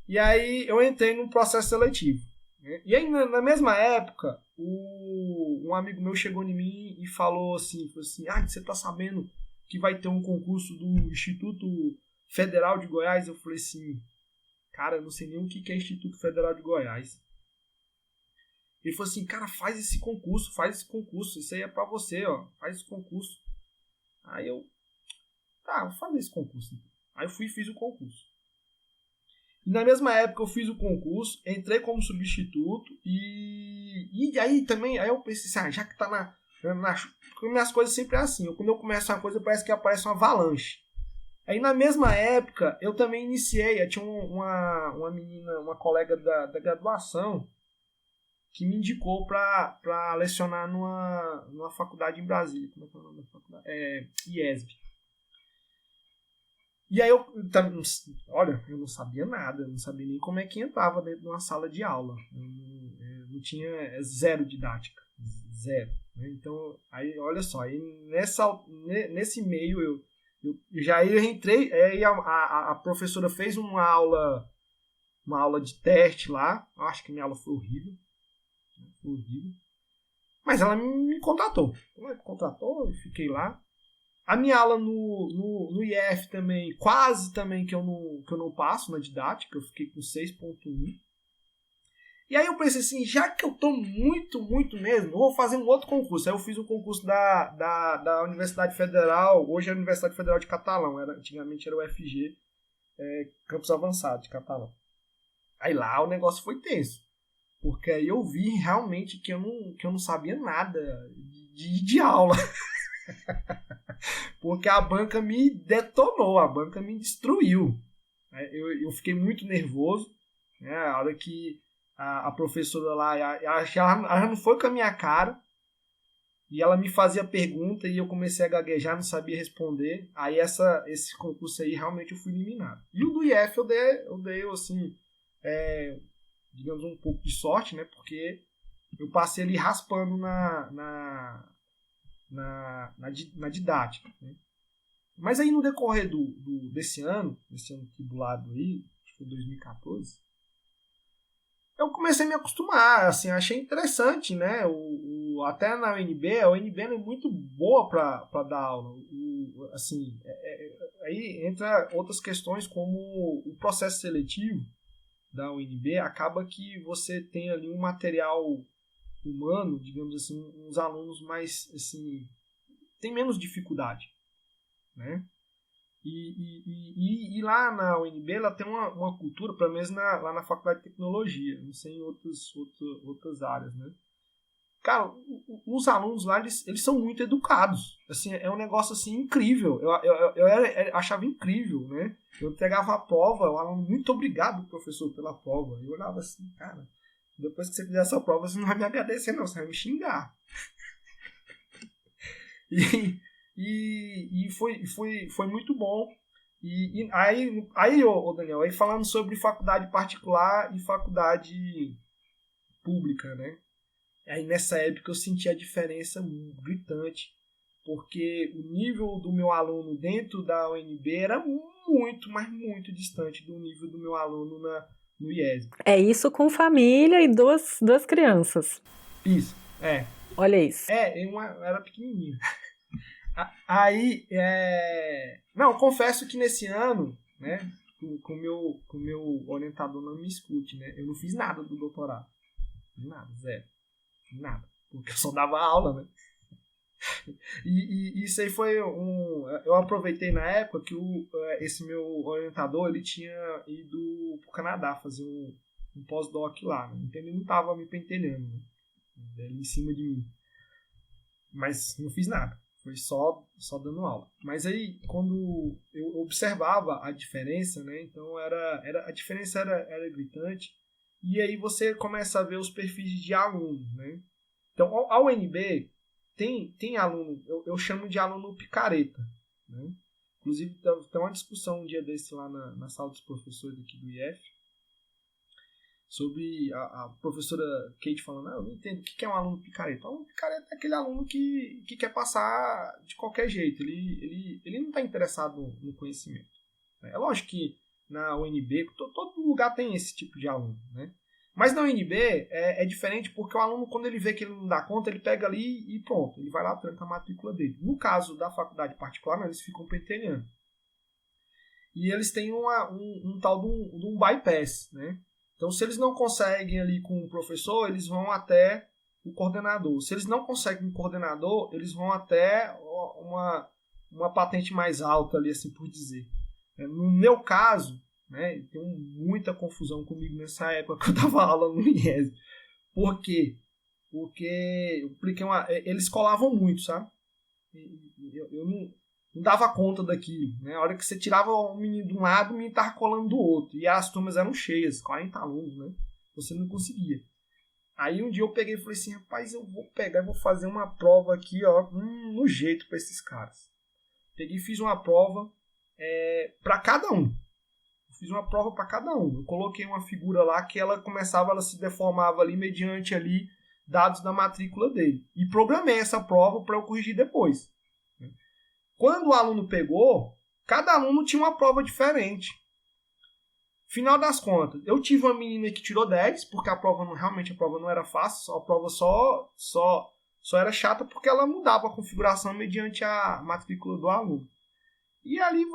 S3: E aí eu entrei num processo seletivo. Né? E aí na mesma época, um amigo meu chegou em mim e falou assim, você tá sabendo que vai ter um concurso do Instituto Federal de Goiás? Eu falei assim, cara, eu não sei nem o que é Instituto Federal de Goiás. Ele falou assim, cara, faz esse concurso, isso aí é pra você, ó, faz esse concurso. Aí eu, tá, vou fazer esse concurso. Aí eu fui e fiz o concurso. E na mesma época eu fiz o concurso, entrei como substituto e aí também, aí eu pensei assim, já que tá porque minhas coisas sempre é assim, quando eu começo uma coisa parece que aparece uma avalanche. Aí na mesma época eu também iniciei, eu tinha uma menina, uma colega da graduação que me indicou para lecionar numa faculdade em Brasília. Como é que é o nome da faculdade? IESB. E aí eu não sabia nada, eu não sabia nem como é que entrava dentro de uma sala de aula. Eu não tinha zero didática, zero. Né? Então, aí olha só, aí nesse meio eu já entrei, aí a professora fez uma aula de teste lá, eu acho que minha aula foi horrível. Mas ela me contratou. Ela me contratou, eu fiquei lá. A minha aula no IF também, quase também que eu não passo na didática, eu fiquei com 6.1. E aí eu pensei assim, já que eu tô muito mesmo, eu vou fazer um outro concurso. Aí eu fiz o concurso da Universidade Federal, hoje é a Universidade Federal de Catalão, antigamente era o UFG, Campus Avançado de Catalão. Aí lá o negócio foi tenso. Porque aí eu vi realmente que eu não sabia nada de aula. Porque a banca me detonou, a banca me destruiu. Eu fiquei muito nervoso. Né? A hora que a professora lá, ela não foi com a minha cara. E ela me fazia pergunta e eu comecei a gaguejar, não sabia responder. Aí esse concurso aí realmente eu fui eliminado. E o do IF eu dei assim... digamos, um pouco de sorte, né? Porque eu passei ali raspando na didática. Né? Mas aí no decorrer desse ano tribulado aí, acho que foi 2014, eu comecei a me acostumar, assim, achei interessante, né? Até na UNB, a UNB é muito boa para dar aula. Aí entra outras questões como o processo seletivo. da UNB, acaba que você tem ali um material humano, digamos assim, uns alunos mais, assim, tem menos dificuldade, né? E lá na UNB ela tem uma cultura, pelo menos lá na Faculdade de Tecnologia, não sei em outras áreas, né? Cara, os alunos lá, eles são muito educados. Assim, é um negócio assim incrível. Eu achava incrível, né? Eu entregava a prova, o aluno, muito obrigado, professor, pela prova. Eu olhava assim, cara, depois que você fizer essa prova, você não vai me agradecer, não, você vai me xingar. E foi muito bom. E aí, ô Daniel, aí falando sobre faculdade particular e faculdade pública, né? Aí nessa época eu senti a diferença gritante, porque o nível do meu aluno dentro da UNB era muito, mas muito distante do nível do meu aluno no IESB.
S2: É isso com família e duas crianças.
S3: Isso, é.
S2: Olha isso.
S3: Era pequenininho. Aí, não, confesso que nesse ano, né, com o meu orientador não me escute, né, eu não fiz nada do doutorado. Nada, zero. Nada. Porque eu só dava aula, né? E isso aí foi eu aproveitei na época que esse meu orientador, ele tinha ido pro Canadá fazer um pós-doc lá, né? Então ele não tava me pentelhando, né? Ele em cima de mim. Mas não fiz nada. Foi só dando aula. Mas aí, quando eu observava a diferença, né? Então a diferença era gritante. E aí você começa a ver os perfis de alunos, né? Então, a UNB tem aluno, eu chamo de aluno picareta, né? Inclusive, tem uma discussão um dia desse lá na sala dos professores aqui do IF, sobre a professora Kate falando, eu não entendo, o que é um aluno picareta? Um aluno picareta é aquele aluno que quer passar de qualquer jeito, ele não está interessado no conhecimento. É lógico que na UNB, todo lugar tem esse tipo de aluno, né? Mas na UNB é diferente porque o aluno, quando ele vê que ele não dá conta, ele pega ali e pronto, ele vai lá, tranca a matrícula dele. No caso da faculdade particular, não, eles ficam pentelhando. E eles têm um tal de um bypass, né? Então, se eles não conseguem ali com o professor, eles vão até o coordenador. Se eles não conseguem com o coordenador, eles vão até uma patente mais alta ali, assim por dizer. No meu caso, né, tem muita confusão comigo nessa época que eu dava aula no IESB. Por quê? Porque eles colavam muito, sabe? Eu não dava conta daquilo, né? A hora que você tirava o menino de um lado, o menino estava colando do outro. E as turmas eram cheias, 40 alunos, né? Você não conseguia. Aí um dia eu peguei e falei assim, rapaz, eu vou pegar e vou fazer uma prova aqui, ó, no jeito para esses caras. Peguei e fiz uma prova para cada um. Fiz uma prova para cada um. Eu coloquei uma figura lá que ela se deformava ali mediante ali dados da matrícula dele. E programei essa prova para eu corrigir depois. Quando o aluno pegou, cada aluno tinha uma prova diferente. Final das contas, eu tive uma menina que tirou 10, porque realmente a prova não era fácil, a prova só era chata porque ela mudava a configuração mediante a matrícula do aluno. E ali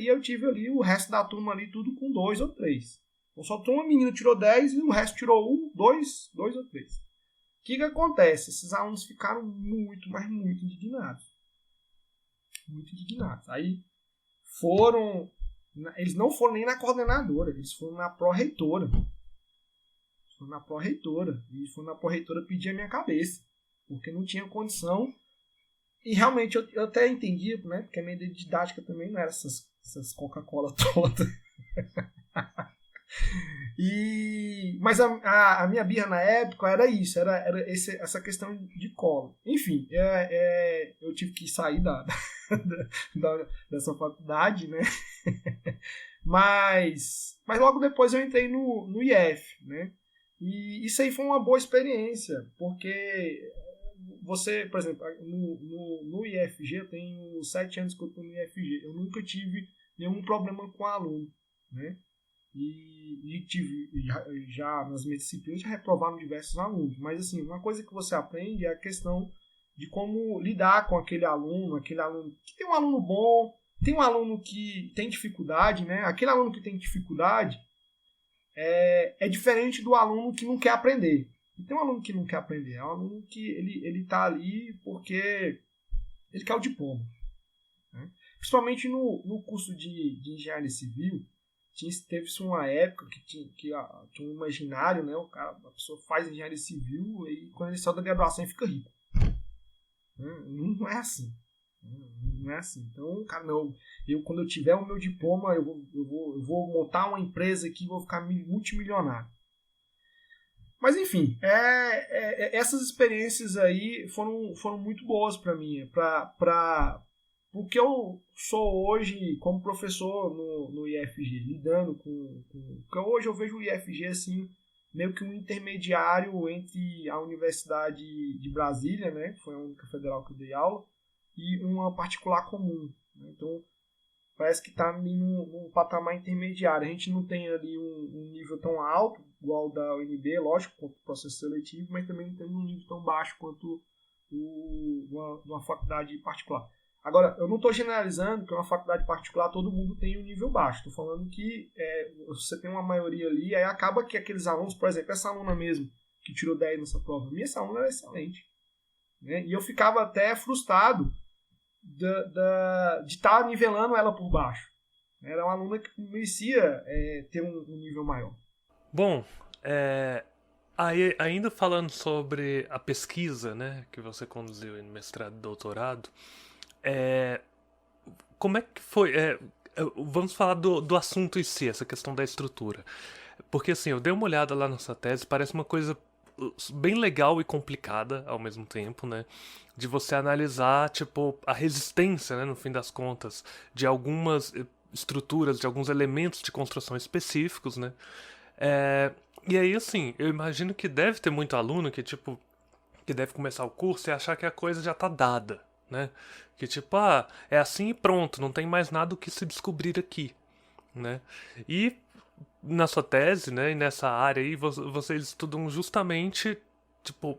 S3: eu tive ali o resto da turma ali tudo com 2 ou 3. Então só uma menina que tirou 10 e o resto tirou 1, 2 ou 3. O que acontece? Esses alunos ficaram muito, mas muito indignados. Muito indignados. Aí eles não foram nem na coordenadora, eles foram na pró-reitora. E foram na pró-reitora pedir a minha cabeça, porque não tinha condição. E realmente eu até entendi, né? Porque a minha didática também não era essas Coca-Cola todas. Mas a minha birra na época era isso, era essa questão de cola. Enfim, eu tive que sair dessa faculdade, né? Mas logo depois eu entrei no IF, né? E isso aí foi uma boa experiência, porque você, por exemplo, no IFG, eu tenho 7 anos que eu estou no IFG, eu nunca tive nenhum problema com aluno, né? E tive já nas minhas disciplinas já reprovaram diversos alunos, mas assim, uma coisa que você aprende é a questão de como lidar com aquele aluno que tem um aluno bom, tem um aluno que tem dificuldade, né? Aquele aluno que tem dificuldade, é diferente do aluno que não quer aprender. E tem um aluno que não quer aprender, é um aluno que ele tá ali porque ele quer o diploma. Né? Principalmente no curso de engenharia civil, teve-se uma época que tinha um imaginário, né? A pessoa faz engenharia civil e quando ele sai da graduação ele fica rico. Não é assim. Não é assim. Então, cara, não. Quando eu tiver o meu diploma, eu vou montar uma empresa aqui e vou ficar multimilionário. Mas, enfim, essas experiências aí foram muito boas para mim. O que eu sou hoje como professor no IFG, lidando com. Porque hoje eu vejo o IFG assim, meio que um intermediário entre a Universidade de Brasília, né, que foi a única federal que eu dei aula, e uma particular comum. Né? Então, parece que está ali num patamar intermediário. A gente não tem ali um nível tão alto, igual o da UNB, lógico, quanto o processo seletivo, mas também não tem um nível tão baixo quanto uma faculdade particular. Agora, eu não estou generalizando que uma faculdade particular todo mundo tem um nível baixo. Estou falando que você tem uma maioria ali, aí acaba que aqueles alunos, por exemplo, essa aluna mesmo, que tirou 10 nessa prova, essa aluna era excelente. Né? E eu ficava até frustrado de estar nivelando ela por baixo. Era uma aluna que merecia ter um nível maior.
S1: Bom, aí, ainda falando sobre a pesquisa, né, que você conduziu no mestrado e doutorado, como é que foi? Vamos falar do assunto em si, essa questão da estrutura. Porque assim, eu dei uma olhada lá nessa tese, parece uma coisa bem legal e complicada ao mesmo tempo, né? De você analisar, tipo, a resistência, né, no fim das contas, de algumas estruturas, de alguns elementos de construção específicos, né? E aí, assim, eu imagino que deve ter muito aluno que, tipo, que deve começar o curso e achar que a coisa já tá dada, né? Que tipo, é assim e pronto, não tem mais nada o que se descobrir aqui, né? E na sua tese, né, e nessa área aí, vocês estudam justamente, tipo,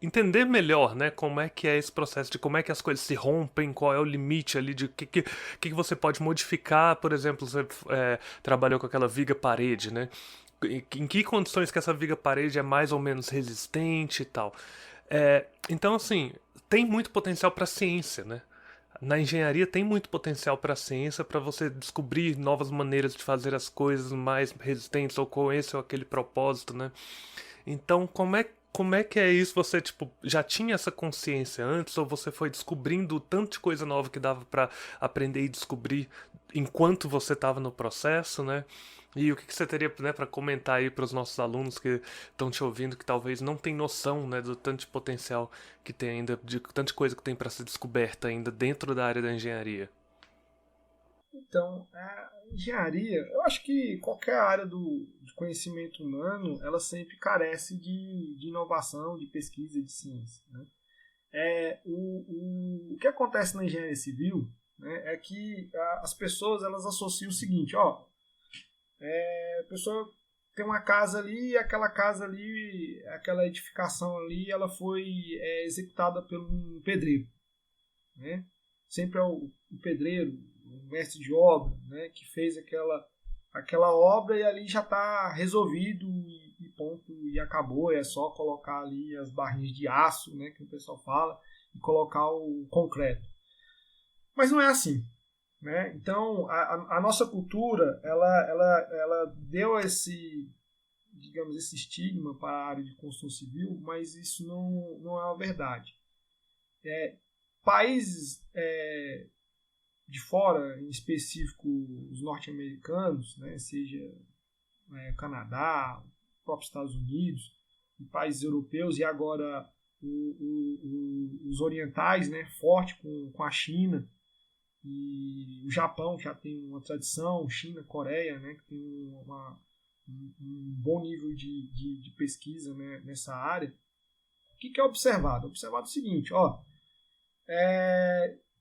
S1: entender melhor, né, como é que é esse processo, de como é que as coisas se rompem, qual é o limite ali, de que você pode modificar, por exemplo, você trabalhou com aquela viga-parede, né? Em que condições que essa viga-parede é mais ou menos resistente e tal. Então, assim, tem muito potencial para a ciência, né? Na engenharia tem muito potencial para a ciência, para você descobrir novas maneiras de fazer as coisas mais resistentes ou com esse ou aquele propósito, né? Então, como é que é isso? Você, tipo, já tinha essa consciência antes ou você foi descobrindo o tanto de coisa nova que dava para aprender e descobrir enquanto você estava no processo, né? E o que você teria, né, para comentar aí para os nossos alunos que estão te ouvindo, que talvez não tem noção, né, do tanto de potencial que tem ainda, de tanta coisa que tem para ser descoberta ainda dentro da área da engenharia?
S3: Então, a engenharia, eu acho que qualquer área de conhecimento humano, ela sempre carece de inovação, de pesquisa, de ciência. Né? O que acontece na engenharia civil, né, é que as pessoas elas associam o seguinte, a pessoa tem uma casa ali, e aquela casa ali, aquela edificação ali, ela foi executada por um pedreiro. Né? Sempre é o pedreiro, o mestre de obra, né, que fez aquela obra e ali já está resolvido e ponto, e acabou. É só colocar ali as barrinhas de aço, né, que o pessoal fala, e colocar o concreto. Mas não é assim. Né? Então, a nossa cultura, ela deu esse estigma para a área de construção civil, mas isso não é a verdade. Países de fora, em específico os norte-americanos, né, seja Canadá, próprios Estados Unidos, países europeus e agora os orientais, né, forte com a China, e o Japão que já tem uma tradição, China, Coreia, né, que tem um bom nível de pesquisa, né, nessa área. O que é observado? Observado o seguinte,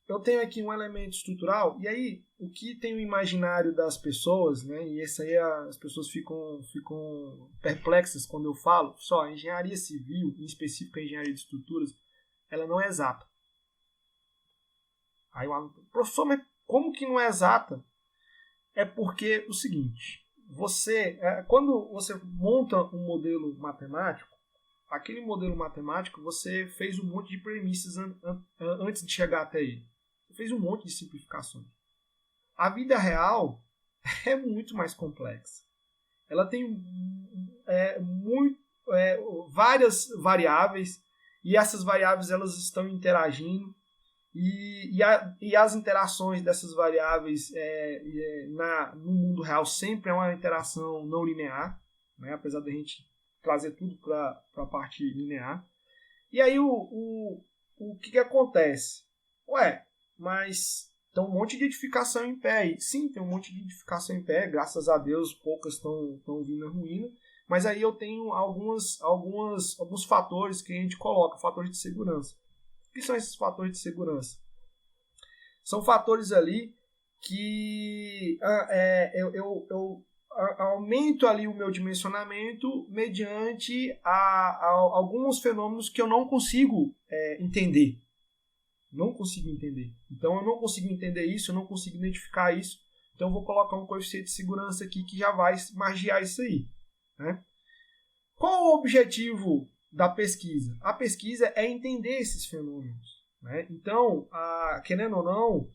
S3: eu tenho aqui um elemento estrutural, e aí o que tem o imaginário das pessoas, né, e esse aí as pessoas ficam perplexas quando eu falo, só a engenharia civil, em específico a engenharia de estruturas, ela não é exata. Aí o aluno, professor, mas como que não é exata? É porque o seguinte, quando você monta um modelo matemático, aquele modelo matemático, você fez um monte de premissas antes de chegar até ele. Você fez um monte de simplificações. A vida real é muito mais complexa. Ela tem várias variáveis, e essas variáveis elas estão interagindo, e as interações dessas variáveis no mundo real sempre é uma interação não linear, né? Apesar da gente trazer tudo para a parte linear. E aí o que acontece? Mas tem um monte de edificação em pé aí. Sim, tem um monte de edificação em pé, graças a Deus poucas estão vindo à ruína, mas aí eu tenho alguns fatores que a gente coloca, fatores de segurança. O que são esses fatores de segurança? São fatores ali que eu aumento ali o meu dimensionamento mediante alguns fenômenos que eu não consigo entender. Não consigo entender. Então eu não consigo entender isso, eu não consigo identificar isso. Então eu vou colocar um coeficiente de segurança aqui que já vai margear isso aí, né? Qual o objetivo da pesquisa? A pesquisa é entender esses fenômenos, né? Então, querendo ou não,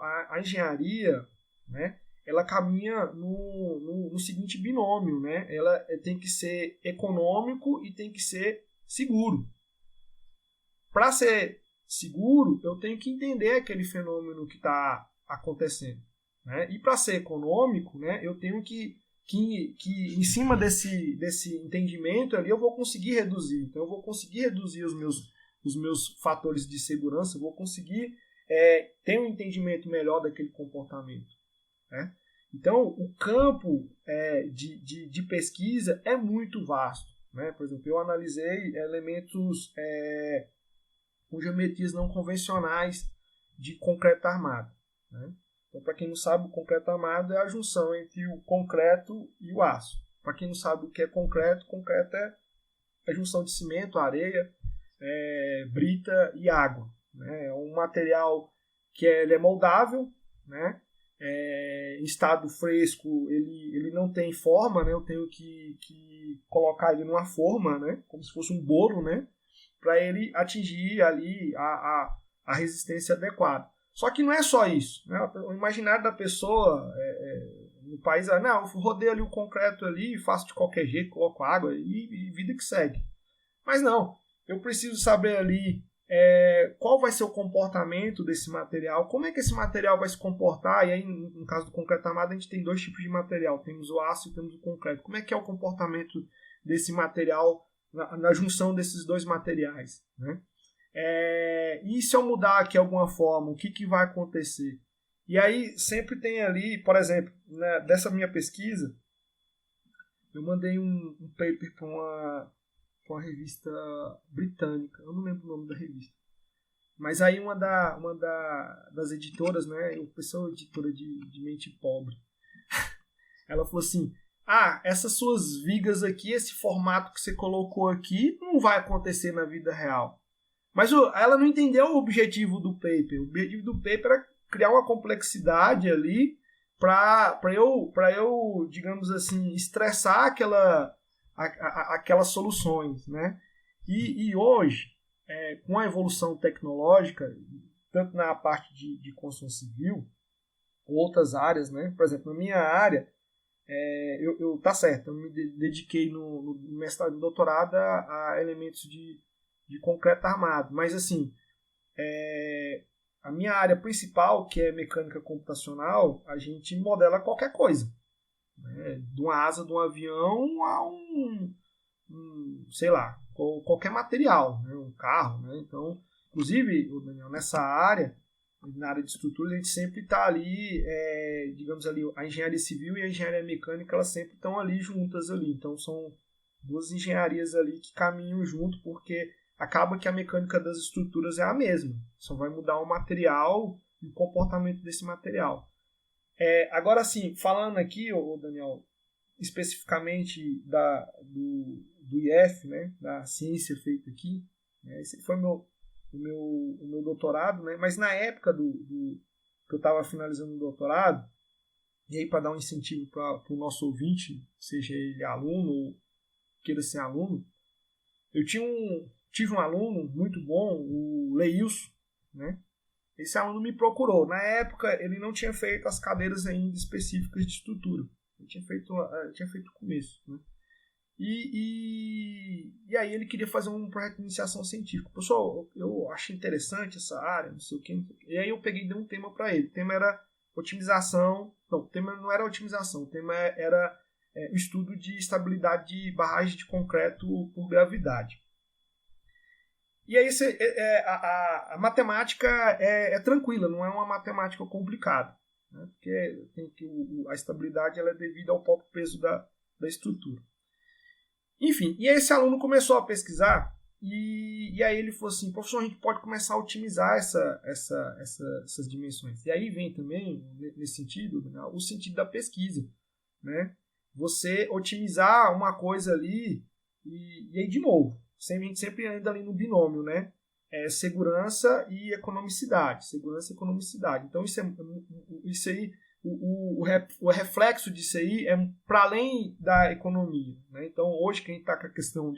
S3: a engenharia, né, ela caminha no seguinte binômio, né? Ela tem que ser econômico e tem que ser seguro. Para ser seguro, eu tenho que entender aquele fenômeno que está acontecendo, né? E para ser econômico, né, eu tenho que em cima desse entendimento ali eu vou conseguir reduzir. Então eu vou conseguir reduzir os meus fatores de segurança, eu vou conseguir ter um entendimento melhor daquele comportamento, né? Então o campo de pesquisa é muito vasto, né? Por exemplo, eu analisei elementos com geometrias não convencionais de concreto armado, né? Então, para quem não sabe, o concreto armado é a junção entre o concreto e o aço. Para quem não sabe o que é concreto é a junção de cimento, areia, brita e água, né? É um material que ele é moldável, né? Em estado fresco ele não tem forma, né? Eu tenho que colocar ele numa forma, né? Como se fosse um bolo, né? Para ele atingir ali a resistência adequada. Só que não é só isso, né? O imaginário da pessoa no país eu rodeio ali o concreto ali, faço de qualquer jeito, coloco água e vida que segue. Mas não, eu preciso saber ali qual vai ser o comportamento desse material, como é que esse material vai se comportar. E aí, no caso do concreto armado, a gente tem dois tipos de material, temos o aço e temos o concreto. Como é que é o comportamento desse material na junção desses dois materiais, né? E se eu mudar aqui alguma forma, o que vai acontecer? E aí sempre tem ali, por exemplo, né, dessa minha pesquisa, eu mandei um paper para uma revista britânica, eu não lembro o nome da revista, mas aí uma das editoras, né, eu sou editora de mente pobre, ela falou assim: essas suas vigas aqui, esse formato que você colocou aqui, não vai acontecer na vida real. Mas ela não entendeu o objetivo do paper. O objetivo do paper era criar uma complexidade ali para eu, digamos assim, estressar aquelas soluções, né? E hoje, com a evolução tecnológica, tanto na parte de construção civil, outras áreas, né? Por exemplo, na minha área, tá certo, eu me dediquei no mestrado e no doutorado a elementos de concreto armado, mas assim, a minha área principal, que é mecânica computacional, a gente modela qualquer coisa, né? De uma asa de um avião a sei lá, qualquer material, né? Um carro, né? Então, inclusive, Daniel, nessa área, na área de estrutura, a gente sempre está ali, digamos ali, a engenharia civil e a engenharia mecânica, elas sempre estão ali juntas ali. Então são duas engenharias ali que caminham junto, porque acaba que a mecânica das estruturas é a mesma, só vai mudar o material e o comportamento desse material. Agora sim, falando aqui, Daniel, especificamente do IF, né, da ciência feita aqui, né, esse foi o meu doutorado, né, mas na época que eu estava finalizando o doutorado, E aí, para dar um incentivo para o nosso ouvinte, seja ele aluno ou queira ser aluno, eu tive um aluno muito bom, o Leilson, né? Esse aluno me procurou. Na época, ele não tinha feito as cadeiras ainda específicas de estrutura. Ele tinha feito o começo, né? E aí ele queria fazer um projeto de iniciação científica. Pessoal, eu achei interessante essa área, não sei o que. E aí eu peguei e dei um tema para ele. O tema era otimização. Não, o tema não era otimização. O tema era o estudo de estabilidade de barragem de concreto por gravidade. E aí a matemática é tranquila, não é uma matemática complicada, né? Porque a estabilidade ela é devida ao próprio peso da estrutura. Enfim, e aí esse aluno começou a pesquisar e aí ele falou assim, professor, a gente pode começar a otimizar essas dimensões. E aí vem também, nesse sentido, né, o sentido da pesquisa, né? Você otimizar uma coisa ali e aí de novo, a gente sempre anda ali no binômio, né? Segurança e economicidade. Segurança e economicidade. Então, isso aí, o reflexo disso aí é para além da economia, né? Então, hoje, que a gente está com a questão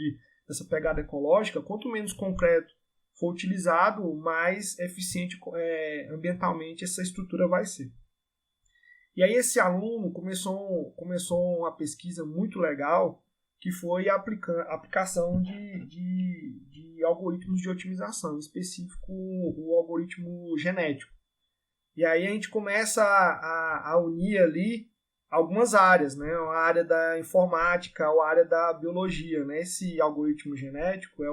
S3: dessa pegada ecológica, quanto menos concreto for utilizado, mais eficiente ambientalmente essa estrutura vai ser. E aí, esse aluno começou uma pesquisa muito legal, que foi a aplicação de algoritmos de otimização, em específico o algoritmo genético. E aí a gente começa a unir ali algumas áreas, né? A área da informática, a área da biologia, né? Esse algoritmo genético,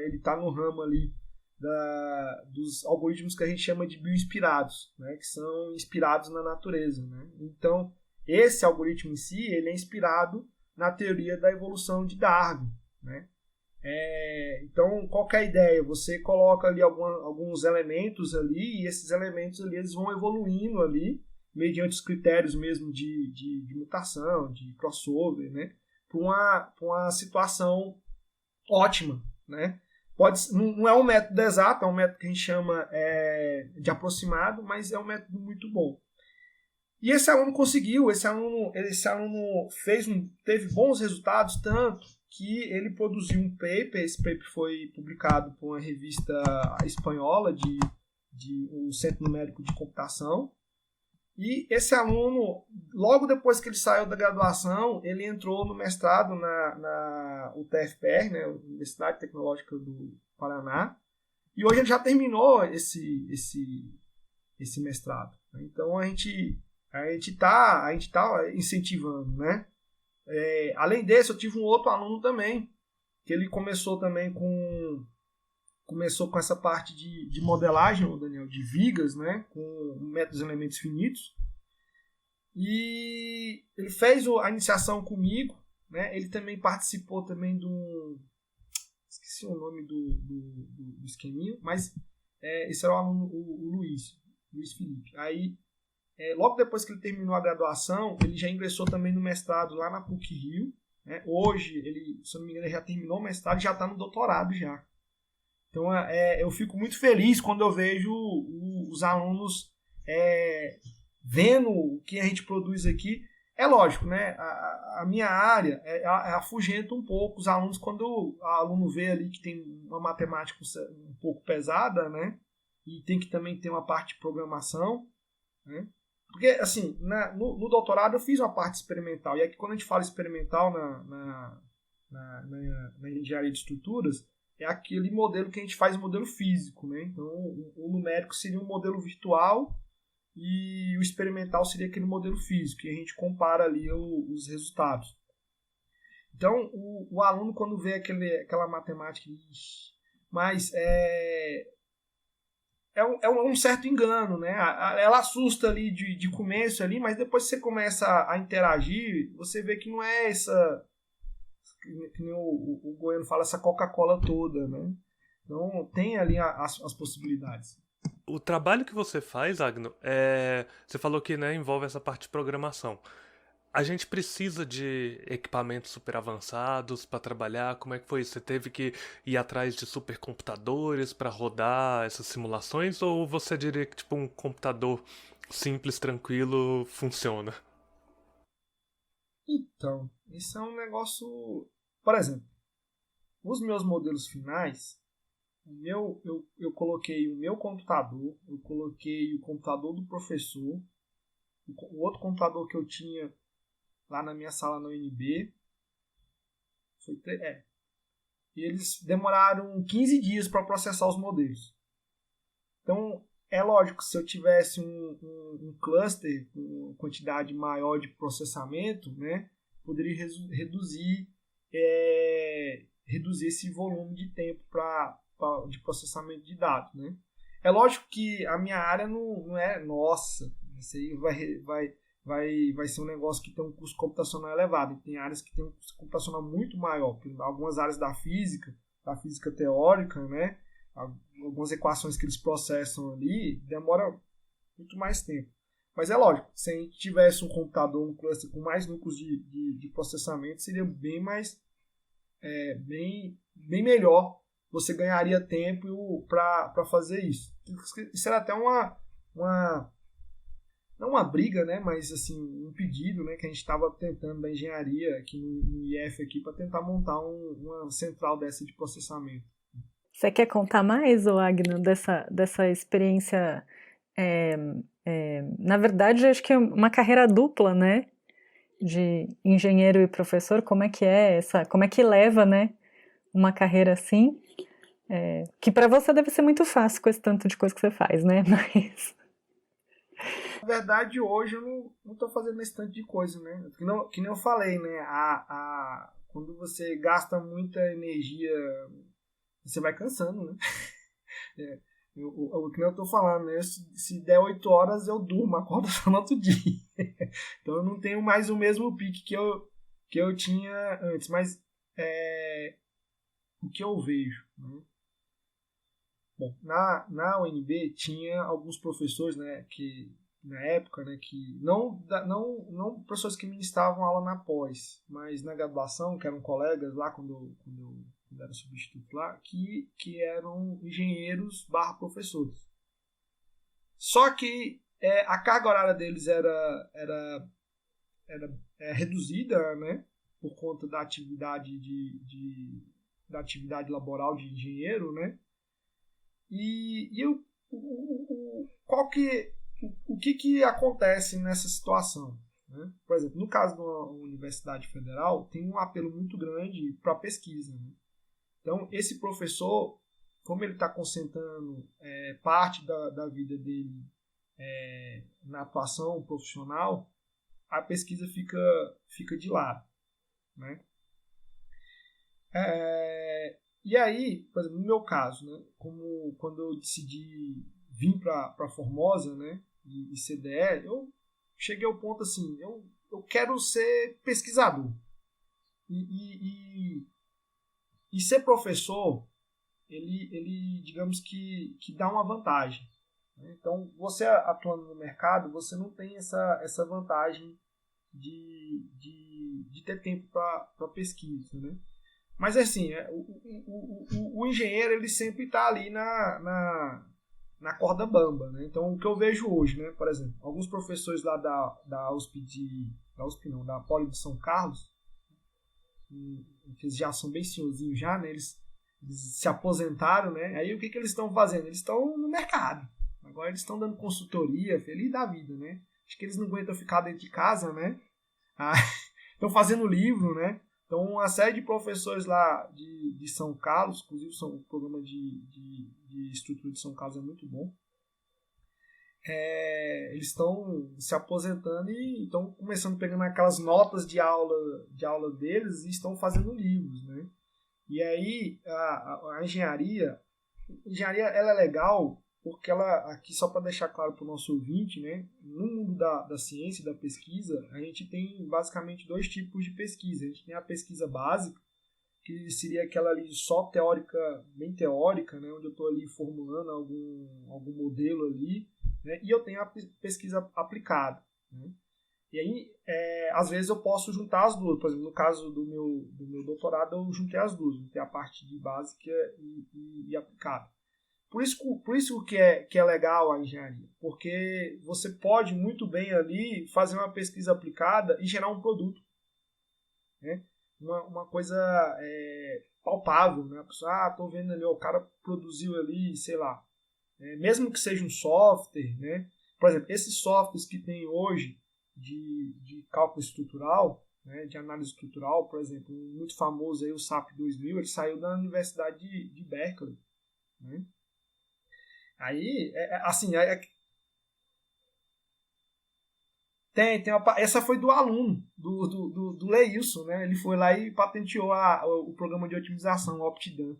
S3: ele está no ramo ali dos algoritmos que a gente chama de bioinspirados, né? Que são inspirados na natureza, né? Então, esse algoritmo em si, ele é inspirado na teoria da evolução de Darwin, né? Então, qual que é a ideia? Você coloca ali alguns elementos ali e esses elementos ali eles vão evoluindo ali mediante os critérios mesmo de mutação, de crossover, né? Para uma situação ótima, né? Não é um método exato, é um método que a gente chama de aproximado, mas é um método muito bom. E esse aluno conseguiu, esse aluno teve bons resultados, tanto que ele produziu um paper, esse paper foi publicado por uma revista espanhola de um Centro Numérico de Computação. E esse aluno, logo depois que ele saiu da graduação, ele entrou no mestrado na UTFPR, né, Universidade Tecnológica do Paraná, e hoje ele já terminou esse mestrado. Então a gente tá incentivando, né? Além desse, eu tive um outro aluno também, que ele começou com essa parte de modelagem, Daniel, de vigas, né? Com métodos de elementos finitos. E ele fez a iniciação comigo, né? Ele também participou também esqueci o nome do esqueminha, mas esse era o aluno, o Luiz Felipe. Aí, logo depois que ele terminou a graduação, ele já ingressou também no mestrado lá na PUC-Rio, né? Hoje, ele, se não me engano, ele já terminou o mestrado e já está no doutorado já. Então, eu fico muito feliz quando eu vejo os alunos vendo o que a gente produz aqui. É lógico, né? A minha área afugenta um pouco os alunos quando o aluno vê ali que tem uma matemática um pouco pesada, né? E tem que também ter uma parte de programação, né? Porque, assim, no doutorado eu fiz uma parte experimental. E aqui, quando a gente fala experimental na engenharia de estruturas, é aquele modelo que a gente faz, modelo físico, né? Então, o numérico seria um modelo virtual e o experimental seria aquele modelo físico, e a gente compara ali os resultados. Então, o aluno, quando vê aquela matemática, mas é um certo engano, né? Ela assusta ali de começo ali, mas depois que você começa a interagir, você vê que não é essa, que nem o goiano fala, essa Coca-Cola toda, né? Então tem ali as possibilidades.
S1: O trabalho que você faz, Agno, você falou que, né, envolve essa parte de programação. A gente precisa de equipamentos super avançados para trabalhar? Como é que foi isso? Você teve que ir atrás de supercomputadores para rodar essas simulações? Ou você diria que tipo um computador simples, tranquilo, funciona?
S3: Então, isso é um negócio... Por exemplo, os meus modelos finais, eu coloquei o meu computador, eu coloquei o computador do professor, o outro computador que eu tinha lá na minha sala na UNB, e eles demoraram 15 dias para processar os modelos. Então, é lógico, se eu tivesse um cluster com uma quantidade maior de processamento, né, poderia reduzir esse volume de tempo de processamento de dados. Né? É lógico que a minha área não é, nossa, isso aí vai ser um negócio que tem um custo computacional elevado. E tem áreas que tem um custo computacional muito maior. Algumas áreas da física teórica, né? Algumas equações que eles processam ali, demora muito mais tempo. Mas é lógico, se a gente tivesse um computador, um cluster com mais núcleos de processamento, seria bem melhor. Você ganharia tempo para fazer isso. Isso era até não uma briga, né, mas assim, um pedido, né, que a gente estava tentando da engenharia aqui no IF aqui para tentar montar uma central dessa de processamento.
S2: Você quer contar mais, Agno, dessa experiência? Na verdade, acho que é uma carreira dupla, né? De engenheiro e professor. Como é que como é que leva, né? Uma carreira assim? Que para você deve ser muito fácil com esse tanto de coisa que você faz, né? Mas...
S3: Na verdade, hoje eu não estou fazendo esse tanto de coisa, né? Que nem eu falei, né? Quando você gasta muita energia, você vai cansando, né? Que nem eu tô falando, né? Se der 8 horas, eu durmo, acordo só no outro dia. Então eu não tenho mais o mesmo pique que eu tinha antes. Mas o que eu vejo, né? Bom, na UNB tinha alguns professores, né, que na época, né, que não professores que ministravam aula na pós, mas na graduação, que eram colegas lá quando era substituto lá, que eram engenheiros / professores. Só que a carga horária deles era reduzida, né, por conta da atividade da atividade laboral de engenheiro, né? O que acontece nessa situação? Né? Por exemplo, no caso de uma universidade federal, tem um apelo muito grande para a pesquisa. Né? Então, esse professor, como ele está concentrando parte da vida dele na atuação profissional, a pesquisa fica de lado. Né? E aí, por exemplo, no meu caso, né, como quando eu decidi vir para Formosa, né, e CDE, eu cheguei ao ponto assim, eu quero ser pesquisador. E ser professor, ele digamos que dá uma vantagem. Né? Então, você atuando no mercado, você não tem essa vantagem de ter tempo para pesquisa, né? Mas assim, o engenheiro ele sempre está ali na corda bamba, né? Então o que eu vejo hoje, né? Por exemplo, alguns professores lá da USP da Poli de São Carlos, que eles já são bem senhorzinhos já, né? Eles se aposentaram, né? Aí o que eles estão fazendo? Eles estão no mercado. Agora eles estão dando consultoria, feliz da vida, né? Acho que eles não aguentam ficar dentro de casa, né? Estão fazendo livro, né? Então, uma série de professores lá de São Carlos, inclusive o programa de estrutura de São Carlos é muito bom, eles estão se aposentando e estão começando pegando aquelas notas de aula deles e estão fazendo livros, né? E aí, a engenharia ela é legal porque ela, aqui só para deixar claro para o nosso ouvinte, né, no mundo da ciência e da pesquisa, a gente tem basicamente 2 tipos de pesquisa. A gente tem a pesquisa básica, que seria aquela ali só teórica, bem teórica, né, onde eu estou ali formulando algum modelo ali, né, e eu tenho a pesquisa aplicada. Né. E aí, às vezes eu posso juntar as duas. Por exemplo, no caso do meu doutorado, eu juntei as duas. Juntei a parte de básica e aplicada. Por isso que é legal a engenharia, porque você pode muito bem ali fazer uma pesquisa aplicada e gerar um produto. né? Uma coisa palpável, né? A pessoa, tô vendo ali, ó, o cara produziu ali, sei lá, mesmo que seja um software, né? Por exemplo, esses softwares que tem hoje de cálculo estrutural, né, de análise estrutural, por exemplo, um muito famoso aí, o SAP 2000, ele saiu da Universidade de Berkeley, né? Aí, assim, essa foi do aluno, do Leilson, né? Ele foi lá e patenteou o programa de otimização, o OptiDan.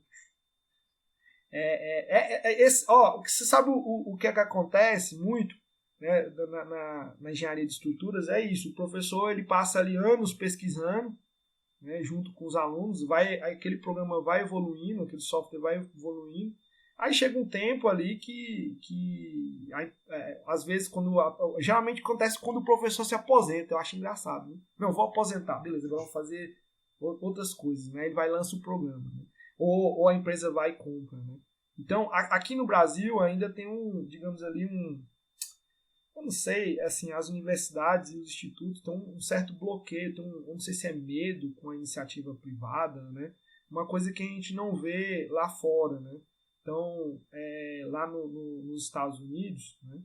S3: Você sabe o que é que acontece muito, né, na engenharia de estruturas? É isso, o professor ele passa ali anos pesquisando, né, junto com os alunos, aquele programa vai evoluindo, aquele software vai evoluindo, aí chega um tempo ali às vezes, geralmente acontece quando o professor se aposenta, eu acho engraçado, né? Não, vou aposentar, beleza, agora vou fazer outras coisas, né? Ele vai e lança o programa, né? Ou a empresa vai e compra, né? Então, aqui no Brasil ainda tem digamos ali, eu não sei, assim, as universidades e os institutos têm um certo bloqueio, eu não sei se é medo com a iniciativa privada, né? Uma coisa que a gente não vê lá fora, né? Então, lá nos Estados Unidos, né?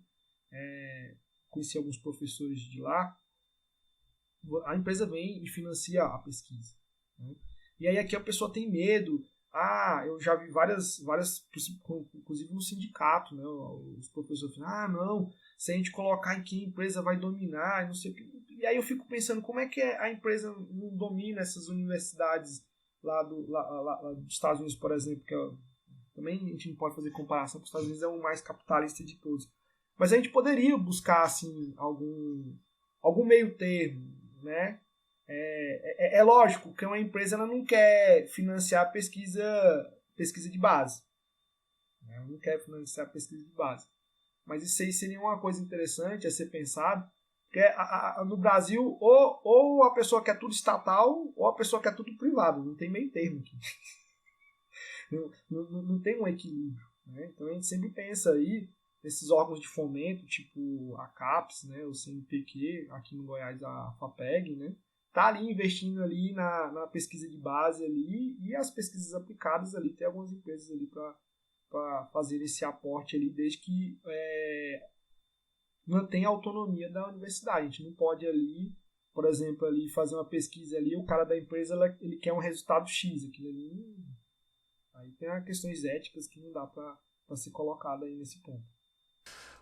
S3: Conheci alguns professores de lá, a empresa vem e financia a pesquisa, né? E aí aqui a pessoa tem medo. Eu já vi várias, inclusive no sindicato, né? Os professores falam, não, se a gente colocar aqui, a empresa vai dominar, não sei o que. E aí eu fico pensando, como é que a empresa não domina essas universidades lá dos Estados Unidos, por exemplo, também a gente não pode fazer comparação, porque os Estados Unidos é o mais capitalista de todos. Mas a gente poderia buscar, assim, algum meio termo, né? É lógico que uma empresa ela não quer financiar pesquisa de base. Né? Ela não quer financiar pesquisa de base. Mas isso aí seria uma coisa interessante a ser pensado. Porque no Brasil, ou a pessoa quer tudo estatal, ou a pessoa quer tudo privado. Não tem meio termo aqui. Não tem um equilíbrio. Né? Então a gente sempre pensa aí nesses órgãos de fomento, tipo a CAPES, né? O CNPq, aqui no Goiás a FAPEG, né? Tá ali investindo ali na pesquisa de base ali, e as pesquisas aplicadas ali, tem algumas empresas ali para fazer esse aporte ali, desde que mantenha a autonomia da universidade. A gente não pode ali, por exemplo, ali fazer uma pesquisa ali, o cara da empresa ele quer um resultado X, aquilo ali. Aí tem questões éticas que não dá para ser colocado aí nesse ponto.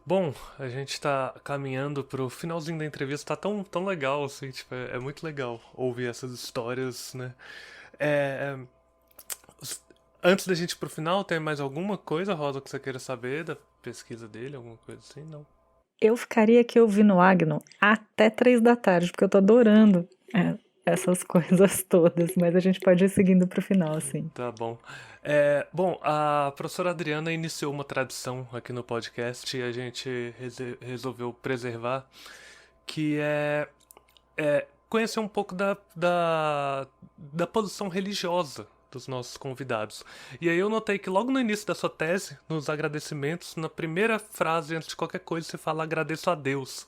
S1: Bom, a gente tá caminhando pro finalzinho da entrevista, tá tão legal, assim, tipo, é muito legal ouvir essas histórias, né? É, antes da gente ir pro final, tem mais alguma coisa, Rosa, que você queira saber da pesquisa dele, alguma coisa assim? Não?
S2: Eu ficaria aqui ouvindo o Agno até 3 da tarde, porque eu tô adorando essas coisas todas, mas a gente pode ir seguindo pro final, assim.
S1: Tá bom. Bom, a professora Adriana iniciou uma tradição aqui no podcast e a gente resolveu preservar, que é conhecer um pouco da posição religiosa dos nossos convidados. E aí eu notei que logo no início da sua tese, nos agradecimentos, na primeira frase, antes de qualquer coisa, você fala agradeço a Deus.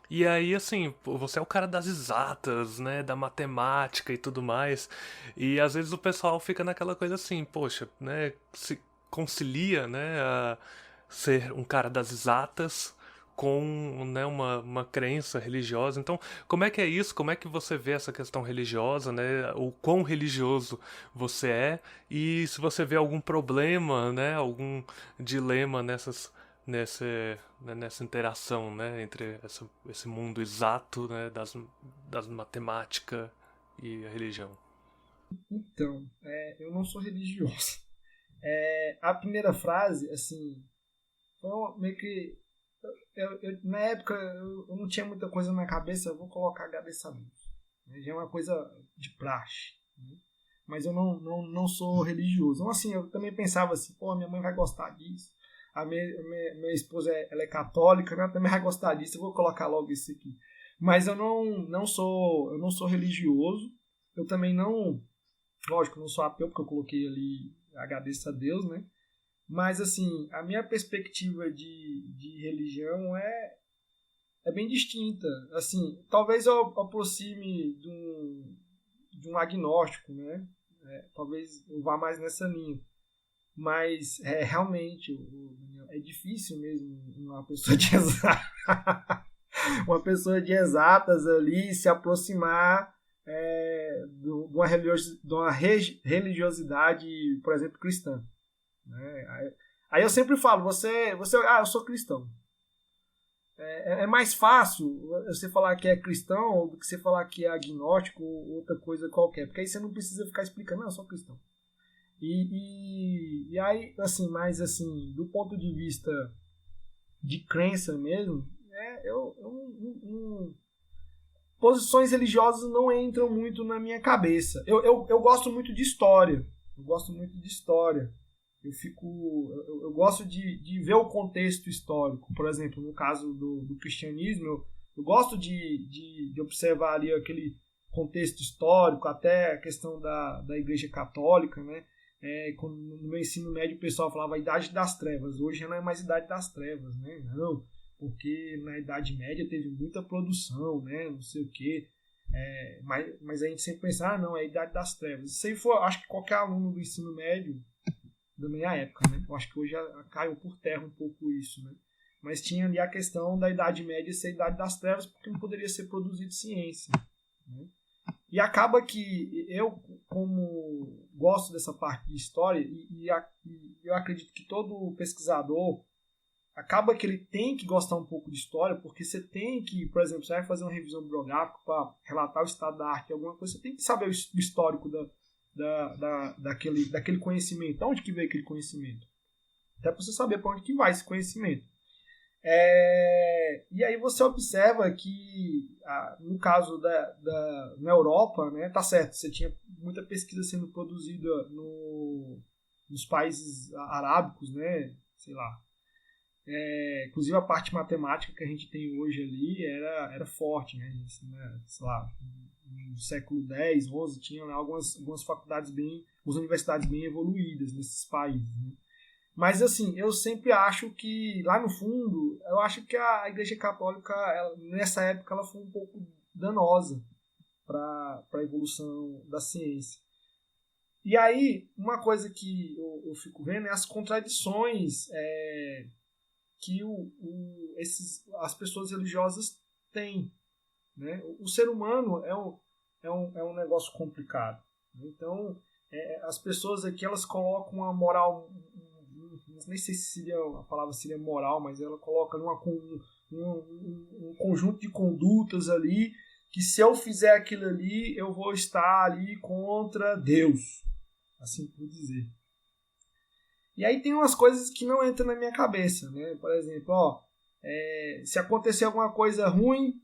S1: E aí, assim, você é o cara das exatas, né, da matemática e tudo mais. E às vezes o pessoal fica naquela coisa assim, poxa, né, se concilia, né, a ser um cara das exatas com, né, uma crença religiosa. Então, como é que é isso? Como é que você vê essa questão religiosa, né? O quão religioso você é e se você vê algum problema, né, algum dilema nessa interação, né, entre esse mundo exato, né, das matemática e a religião.
S3: Então, eu não sou religioso. A primeira frase, assim, foi meio que na época eu não tinha muita coisa na cabeça, eu vou colocar agradecer a Deus. Já é uma coisa de praxe. Né? Mas eu não sou religioso. Então, assim, eu também pensava assim, pô, minha mãe vai gostar disso. A minha esposa ela é católica, né? Ela também vai gostar disso, eu vou colocar logo isso aqui. Mas eu não sou religioso. Eu também lógico, não sou ateu, porque eu coloquei ali agradeço a Deus, né? Mas, assim, a minha perspectiva de religião é bem distinta. Assim, talvez eu aproxime de um agnóstico, né? Talvez eu vá mais nessa linha. Mas realmente é difícil mesmo uma pessoa de uma pessoa de exatas ali se aproximar de uma religiosidade, por exemplo, cristã. Né? Aí eu sempre falo, eu sou cristão. É mais fácil você falar que é cristão do que você falar que é agnóstico ou outra coisa qualquer, porque aí você não precisa ficar explicando, não, eu sou cristão. E aí, assim, mais assim, do ponto de vista de crença mesmo, posições religiosas não entram muito na minha cabeça. Eu gosto muito de história. Eu gosto muito de história. Eu gosto de ver o contexto histórico. Por exemplo, no caso do cristianismo, eu gosto de observar ali aquele contexto histórico, até a questão da Igreja Católica, né? No meu ensino médio o pessoal falava a Idade das Trevas. Hoje já não é mais Idade das Trevas, né? Não, porque na Idade Média teve muita produção, né? Não sei o quê. Mas a gente sempre pensa, não, é a Idade das Trevas. Isso aí foi, acho que qualquer aluno do ensino médio da minha época, né? Eu acho que hoje já caiu por terra um pouco isso, né? Mas tinha ali a questão da Idade Média ser a Idade das Trevas, porque não poderia ser produzido ciência, né? E acaba que eu, como gosto dessa parte de história, e eu acredito que todo pesquisador acaba que ele tem que gostar um pouco de história, porque você tem que, por exemplo, você vai fazer uma revisão bibliográfica para relatar o estado da arte, alguma coisa, você tem que saber o histórico daquele conhecimento. De onde que veio aquele conhecimento? Até para você saber para onde que vai esse conhecimento. E aí você observa que, no caso na Europa, né, tá certo, você tinha muita pesquisa sendo produzida nos países arábicos, né, sei lá. Inclusive a parte matemática que a gente tem hoje ali era forte, né, sei lá, no século X, XI, tinha algumas faculdades algumas universidades bem evoluídas nesses países, né? Mas, assim, eu sempre acho que, lá no fundo, eu acho que a Igreja Católica, nessa época, ela foi um pouco danosa para a evolução da ciência. E aí, uma coisa que eu fico vendo é as contradições que as pessoas religiosas têm, né? O ser humano é um negócio complicado. Então, as pessoas aqui, elas colocam uma moral, nem sei se a palavra seria moral, mas ela coloca um conjunto de condutas ali, que se eu fizer aquilo ali, eu vou estar ali contra Deus, assim por dizer. E aí tem umas coisas que não entram na minha cabeça, né? Por exemplo, se acontecer alguma coisa ruim,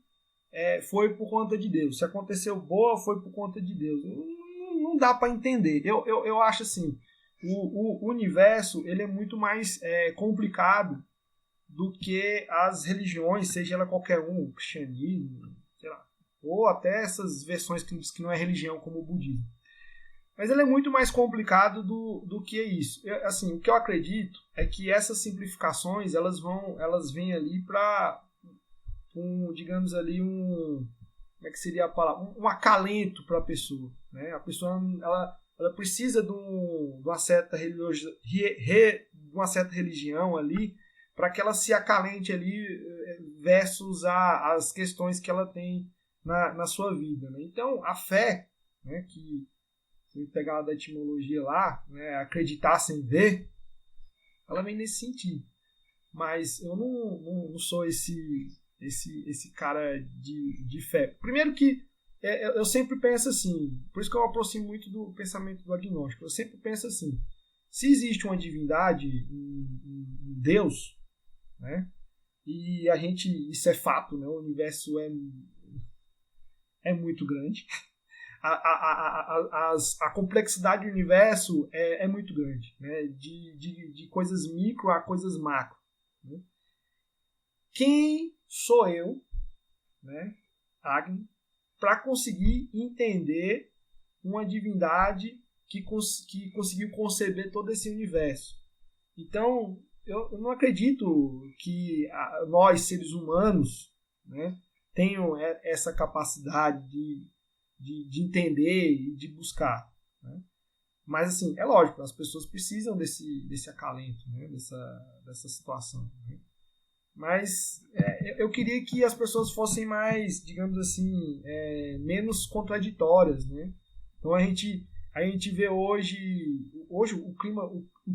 S3: foi por conta de Deus. Se aconteceu boa, foi por conta de Deus. Não dá para entender. Eu acho assim, o universo ele é muito mais complicado do que as religiões, seja ela qualquer o cristianismo, sei lá, ou até essas versões que diz que não é religião, como o budismo. Mas ele é muito mais complicado do que isso. Assim, o que eu acredito é que essas simplificações elas vêm ali para digamos ali como é que seria a palavra? Um acalento para a pessoa, né? A pessoa ela precisa de uma certa religião ali para que ela se acalente ali versus as questões que ela tem na sua vida, né? Então, a fé, né, que se pegar da etimologia lá, né, acreditar sem ver, ela vem nesse sentido. Mas eu não sou esse cara de fé. Primeiro que eu sempre penso assim, por isso que eu aproximo muito do pensamento do agnóstico. Eu sempre penso assim, se existe uma divindade, um Deus, né, e isso é fato, né, o universo é muito grande, a complexidade do universo é muito grande, né, de coisas micro a coisas macro, né? Quem sou eu, né, Agni, para conseguir entender uma divindade que conseguiu conceber todo esse universo? Então, eu não acredito que nós, seres humanos, né, tenham essa capacidade de entender e de buscar, né? Mas, assim, é lógico, as pessoas precisam desse acalento, né? Dessa situação, né? Mas eu queria que as pessoas fossem mais, digamos assim, menos contraditórias, né? Então a gente vê hoje o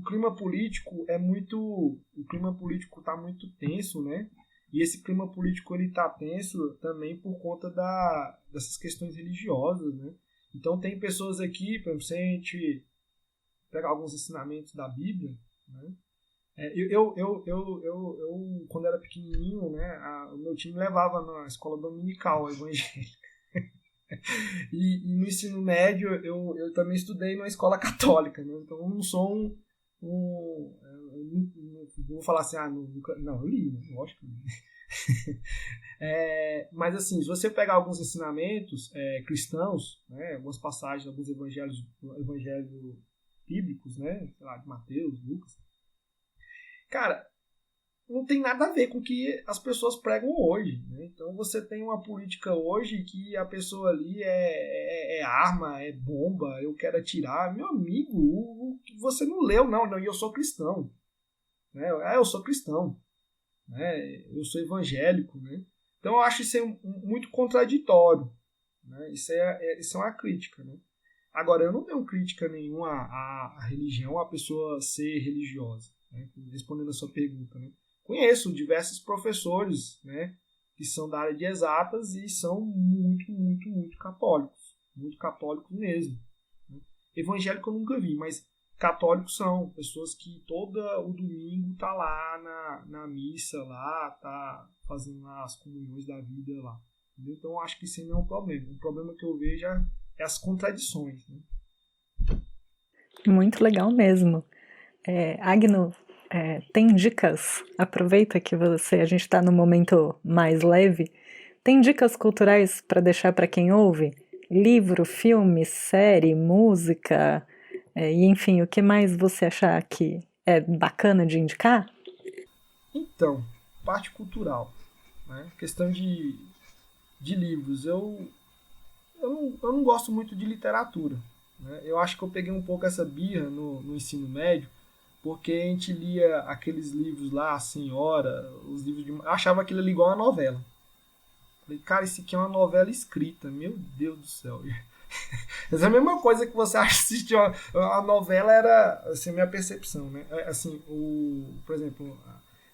S3: clima político está muito tenso, né? E esse clima político ele está tenso também por conta dessas questões religiosas, né? Então tem pessoas aqui, por exemplo, se a gente pegar alguns ensinamentos da Bíblia, né? Eu quando era pequenininho, né, o meu time levava na escola dominical evangélica. E no ensino médio eu também estudei numa escola católica, né? Então eu não sou vou falar assim, não, eu li, né? Lógico que eu li. Mas assim, se você pegar alguns ensinamentos cristãos, né, algumas passagens, alguns evangelhos bíblicos, né, sei lá, de Mateus, Lucas, cara, não tem nada a ver com o que as pessoas pregam hoje, né? Então você tem uma política hoje que a pessoa ali é arma, é bomba, eu quero atirar. Meu amigo, você não leu, não, e eu sou cristão, né? Eu sou cristão, né? Eu sou evangélico, né? Então eu acho isso muito contraditório, né? Isso é uma crítica, né? Agora, eu não tenho crítica nenhuma à religião, à pessoa ser religiosa, né? Respondendo a sua pergunta, né? Conheço diversos professores, né, que são da área de exatas e são muito, muito, muito católicos mesmo, né? Evangélico eu nunca vi, mas católicos são pessoas que todo o domingo tá lá na missa, lá tá fazendo lá as comunhões da vida lá. Entendeu? Então eu acho que isso não é um problema. O problema que eu vejo é as contradições, né?
S2: Muito legal mesmo. Agno, tem dicas? Aproveita que a gente está no momento mais leve. Tem dicas culturais para deixar para quem ouve? Livro, filme, série, música, e enfim, o que mais você achar que é bacana de indicar?
S3: Então, parte cultural, né? Questão de livros. Eu não gosto muito de literatura, né? Eu acho que eu peguei um pouco essa birra no ensino médio, porque a gente lia aqueles livros lá, A Senhora, os livros de... Eu achava aquilo ali igual uma novela. Falei, cara, isso aqui é uma novela escrita, meu Deus do céu. Mas é a mesma coisa que você assistir a novela, era assim, a minha percepção, né? Assim, por exemplo,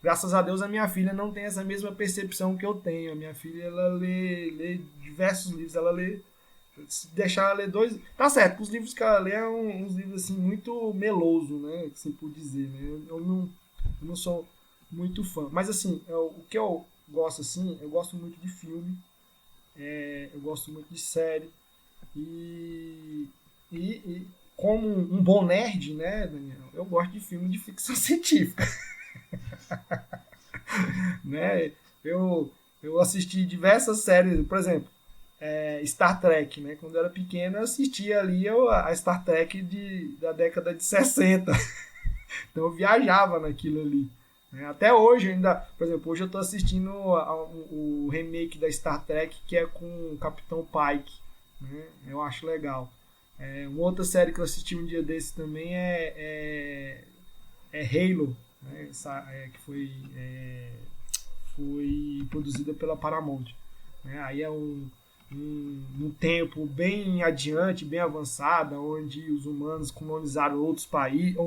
S3: graças a Deus a minha filha não tem essa mesma percepção que eu tenho. A minha filha, ela lê diversos livros, ela lê... Se deixar ela ler dois... Tá certo, os livros que ela lê são uns livros assim, muito meloso, né? Que você pode dizer, né? Eu não sou muito fã. Mas assim, o que eu gosto assim, eu gosto muito de filme, eu gosto muito de série. E como um bom nerd, né, Daniel? Eu gosto de filme de ficção científica. Né? Eu assisti diversas séries, por exemplo, Star Trek, né? Quando eu era pequeno eu assistia ali a Star Trek da década de 60. Então eu viajava naquilo ali, né? Até hoje ainda, por exemplo, hoje eu estou assistindo o remake da Star Trek, que é com o Capitão Pike, né? Eu acho legal. Uma outra série que eu assisti um dia desse também é Halo, né? Que foi produzida pela Paramount, né? Aí é num tempo bem adiante, bem avançado, onde os humanos colonizaram outros países,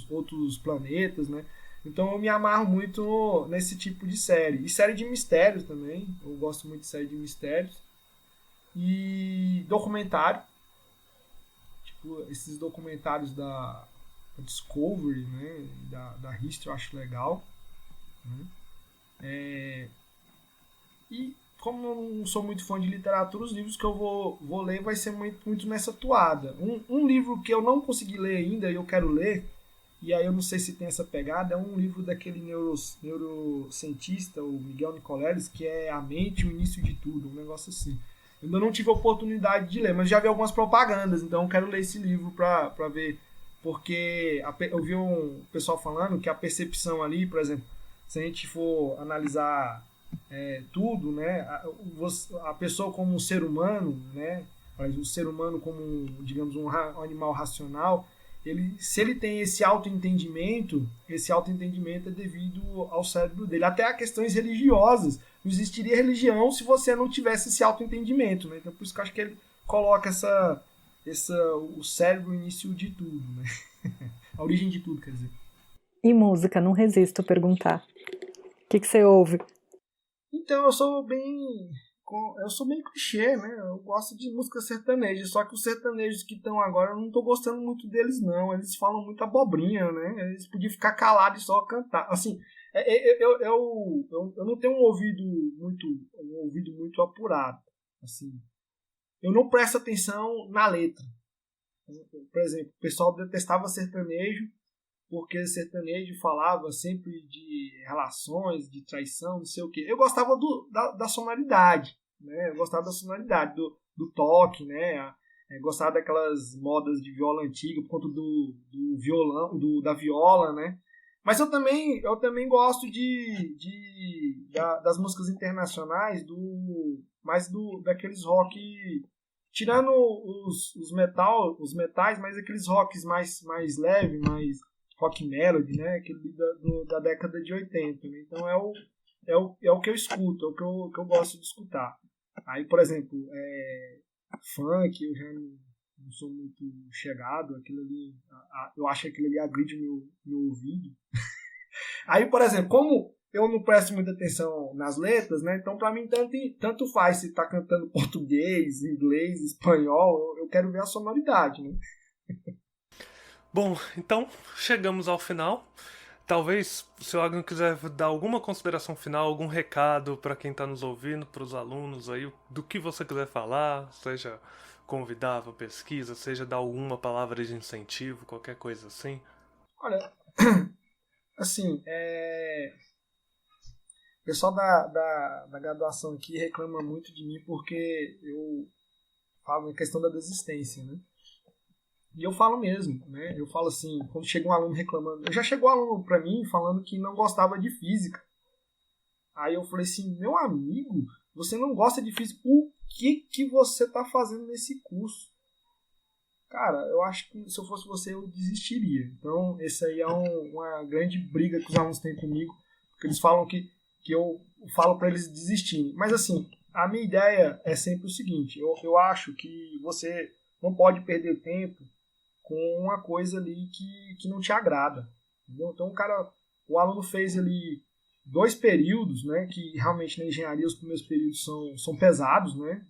S3: outros planetas, né? Então eu me amarro muito nesse tipo de série. E série de mistérios também, eu gosto muito de série de mistérios. E documentário, tipo esses documentários da Discovery, né? Da History, eu acho legal, né? E como eu não sou muito fã de literatura, os livros que eu vou ler vai ser muito nessa toada. Um livro que eu não consegui ler ainda e eu quero ler, e aí eu não sei se tem essa pegada, é um livro daquele neurocientista, o Miguel Nicoleles, que é A Mente, o Início de Tudo, um negócio assim. Eu ainda não tive a oportunidade de ler, mas já vi algumas propagandas, então eu quero ler esse livro para ver, porque eu vi um pessoal falando que a percepção ali, por exemplo, se a gente for analisar tudo, né, a pessoa como um ser humano, né, Mas o ser humano como, digamos, um animal racional, se ele tem esse autoentendimento é devido ao cérebro dele. Até a questões religiosas. Não existiria religião se você não tivesse esse autoentendimento, né? Então, por isso que eu acho que ele coloca o cérebro no início de tudo, né? A origem de tudo, quer dizer.
S2: E música? Não resisto a perguntar. O que você ouve?
S3: Então, eu sou bem clichê, né? Eu gosto de música sertaneja, só que os sertanejos que estão agora, eu não tô gostando muito deles, não. Eles falam muita abobrinha, né? Eles podiam ficar calados e só cantar. Assim, eu não tenho um ouvido muito apurado. Assim, eu não presto atenção na letra. Por exemplo, o pessoal detestava sertanejo porque sertanejo falava sempre de relações, de traição, não sei o quê. Eu gostava da sonoridade, né? Eu gostava da sonoridade, do toque, né? Gostava daquelas modas de viola antiga, por conta do violão, da viola, né? Mas eu também gosto das músicas internacionais, daqueles rock, tirando os metais, mas aqueles rocks mais leve, mais rock melody, né? Aquele da década de 80. Né? Então é o que eu escuto, é o que eu gosto de escutar. Aí, por exemplo, funk, eu já não sou muito chegado, aquilo ali, eu acho que aquilo ali agride meu ouvido. Aí, por exemplo, como eu não presto muita atenção nas letras, né? Então, para mim, tanto faz se tá cantando português, inglês, espanhol, eu quero ver a sonoridade, né?
S1: Bom, então chegamos ao final. Talvez, se alguém quiser dar alguma consideração final, algum recado para quem está nos ouvindo, para os alunos aí, do que você quiser falar, seja convidar para pesquisa, seja dar alguma palavra de incentivo, qualquer coisa assim.
S3: Olha, assim, o pessoal da graduação aqui reclama muito de mim porque eu falo na questão da desistência, né? E eu falo mesmo, né? Eu falo assim, quando chega um aluno reclamando... Já chegou um aluno para mim falando que não gostava de física. Aí eu falei assim, meu amigo, você não gosta de física, o que você está fazendo nesse curso? Cara, eu acho que se eu fosse você, eu desistiria. Então, esse aí é uma grande briga que os alunos têm comigo, porque eles falam que eu falo para eles desistirem. Mas assim, a minha ideia é sempre o seguinte, eu acho que você não pode perder tempo com uma coisa ali que não te agrada. Entendeu? Então o aluno fez ali 2 períodos, né, que realmente na engenharia os primeiros períodos são pesados, né,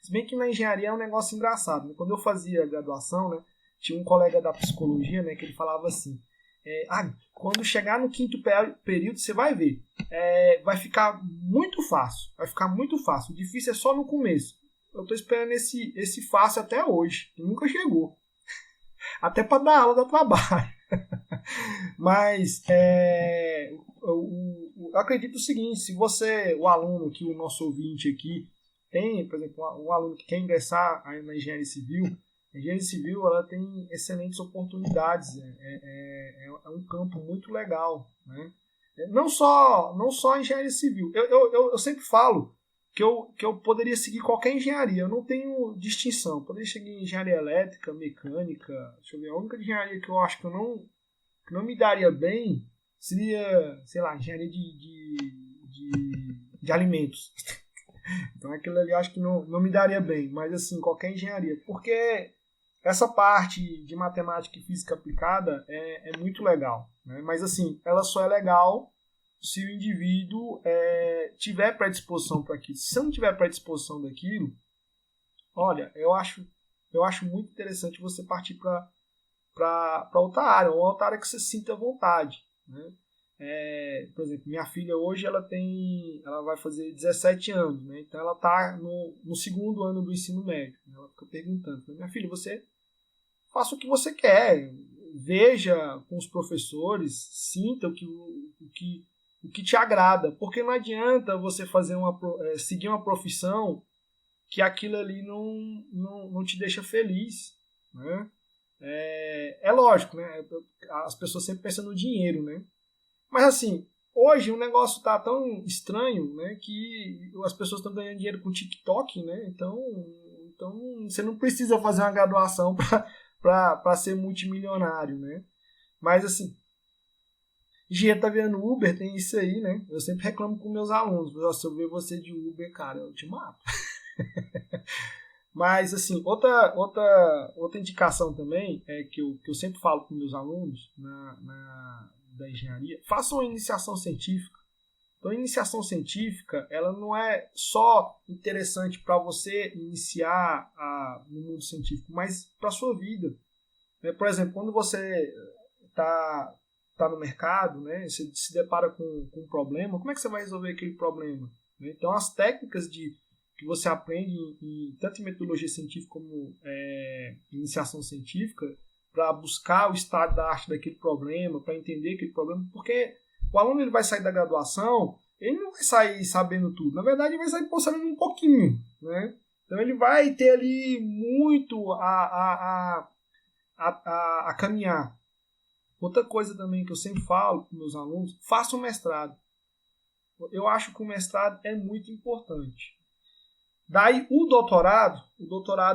S3: se bem que na engenharia é um negócio engraçado, né? Quando eu fazia graduação, né, tinha um colega da psicologia, né, que ele falava assim, quando chegar no 5º período você vai ver, vai ficar muito fácil, o difícil é só no começo. Eu estou esperando esse fácil até hoje, que nunca chegou. Até para dar aula dá trabalho. Mas eu acredito o seguinte, se o aluno, que o nosso ouvinte aqui tem, por exemplo, um aluno que quer ingressar na engenharia civil, a engenharia civil ela tem excelentes oportunidades, é um campo muito legal, né? Não só a engenharia civil, eu sempre falo que eu poderia seguir qualquer engenharia, eu não tenho distinção, eu poderia seguir engenharia elétrica, mecânica, deixa eu ver, a única engenharia que eu acho que não me daria bem seria, sei lá, engenharia de alimentos. Então aquilo ali eu acho que não me daria bem, mas assim, qualquer engenharia, porque essa parte de matemática e física aplicada é muito legal, né? Mas assim, ela só é legal se o indivíduo tiver predisposição para aquilo. Se você não tiver predisposição daquilo, olha, eu acho muito interessante você partir para outra área, uma outra área que você sinta vontade, né? Por exemplo, minha filha hoje ela vai fazer 17 anos, né? Então ela está no 2º ano do ensino médio. Ela fica perguntando, minha filha, você faça o que você quer, veja com os professores, sinta o que te agrada, porque não adianta você seguir uma profissão que aquilo ali não te deixa feliz, né? É lógico, né? As pessoas sempre pensam no dinheiro, né? Mas assim, hoje o negócio tá tão estranho, né, que as pessoas estão ganhando dinheiro com TikTok, né? Então Então, você não precisa fazer uma graduação para ser multimilionário, né? Mas, assim, engenheiro tá vendo Uber, tem isso aí, né? Eu sempre reclamo com meus alunos. Se eu ver você de Uber, cara, eu te mato. Mas, assim, outra indicação também é que eu sempre falo com meus alunos da engenharia, façam uma iniciação científica. Então, a iniciação científica, ela não é só interessante para você iniciar no mundo científico, mas para a sua vida. Por exemplo, quando você está no mercado, né, você se depara com um problema, como é que você vai resolver aquele problema? Então, as técnicas que você aprende tanto em metodologia científica como iniciação científica, para buscar o estado da arte daquele problema, para entender aquele problema, porque o aluno ele vai sair da graduação, ele não vai sair sabendo tudo, na verdade ele vai sair sabendo um pouquinho, né? Então ele vai ter ali muito a caminhar. Outra coisa também que eu sempre falo para meus alunos, faça um mestrado. Eu acho que o mestrado é muito importante. Daí o doutorado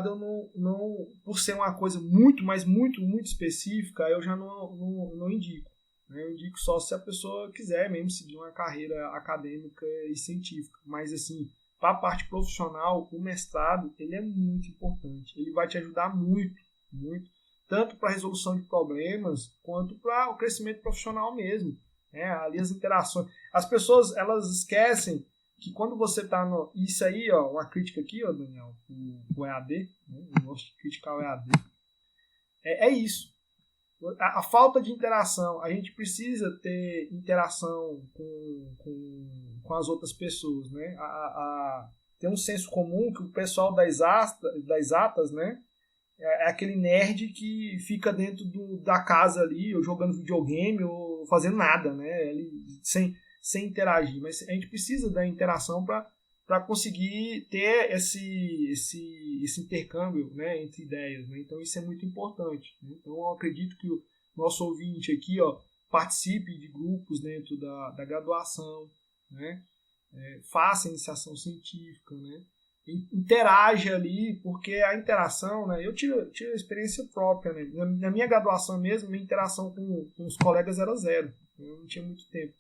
S3: eu não por ser uma coisa muito, mas muito, muito específica, eu já não indico. Né? Eu indico só se a pessoa quiser mesmo seguir uma carreira acadêmica e científica. Mas assim, para a parte profissional, o mestrado ele é muito importante. Ele vai te ajudar muito, muito, tanto para a resolução de problemas, quanto para o crescimento profissional mesmo. Ali as interações. As pessoas elas esquecem que quando você está no... Isso aí, ó, uma crítica aqui, ó, Daniel, o EAD, né? Eu gosto de criticar o EAD. É isso. A falta de interação. A gente precisa ter interação com as outras pessoas, né? Tem um senso comum que o pessoal das exatas, né? É aquele nerd que fica dentro da casa ali, ou jogando videogame, ou fazendo nada, né? Ele, sem interagir, mas a gente precisa da interação para conseguir ter esse intercâmbio, né, entre ideias, né? Então isso é muito importante, né? Então eu acredito que o nosso ouvinte aqui, ó, participe de grupos dentro da graduação, né? Faça iniciação científica, né? Interage ali, porque a interação, né? Eu tive a experiência própria, né? Na minha graduação mesmo, minha interação com os colegas era zero, eu não tinha muito tempo.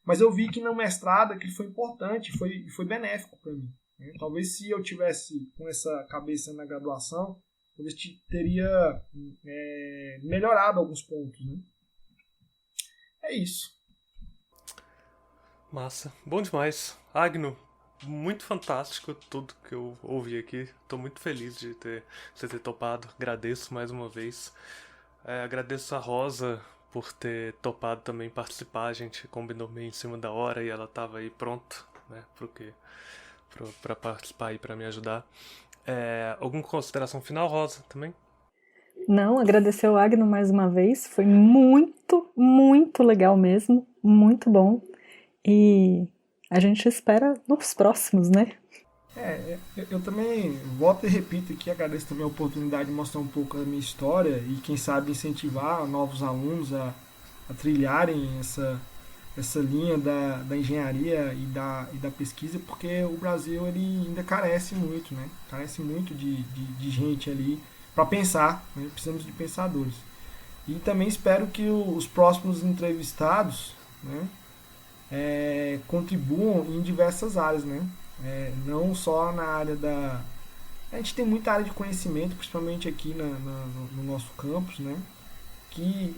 S3: Mas eu vi que no mestrado aquilo foi importante, foi benéfico para mim. Né? Talvez se eu tivesse com essa cabeça na graduação, talvez teria melhorado alguns pontos. Né? É isso.
S1: Massa. Bom demais. Agno, muito fantástico tudo que eu ouvi aqui. Estou muito feliz de você ter topado. Agradeço mais uma vez. Agradeço a Rosa por ter topado também participar. A gente combinou meio em cima da hora e ela estava aí pronto, né, para participar e para me ajudar. Alguma consideração final, Rosa, também?
S2: Não, agradecer ao Agno mais uma vez. Foi muito, muito legal mesmo. Muito bom. E a gente espera nos próximos, né?
S3: Eu também volto e repito aqui, agradeço também a oportunidade de mostrar um pouco da minha história e quem sabe incentivar novos alunos a trilharem essa linha da engenharia e da pesquisa, porque o Brasil ele ainda carece muito, né? Carece muito de gente ali para pensar, né? Precisamos de pensadores. E também espero que os próximos entrevistados, né, contribuam em diversas áreas, né? Não só na área a gente tem muita área de conhecimento, principalmente aqui no nosso campus, né? Que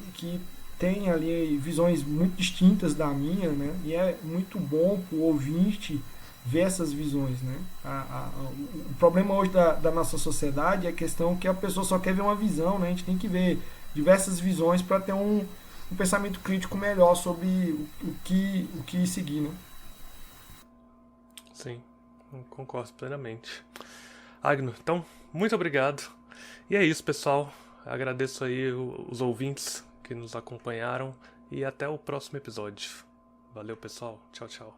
S3: tem ali visões muito distintas da minha, né? E é muito bom para o ouvinte ver essas visões, né? O problema hoje da nossa sociedade é a questão que a pessoa só quer ver uma visão, né? A gente tem que ver diversas visões para ter um pensamento crítico melhor sobre o que seguir, né?
S1: Sim, concordo plenamente. Agno, então, muito obrigado. E é isso, pessoal. Agradeço aí os ouvintes que nos acompanharam e até o próximo episódio. Valeu, pessoal. Tchau, tchau.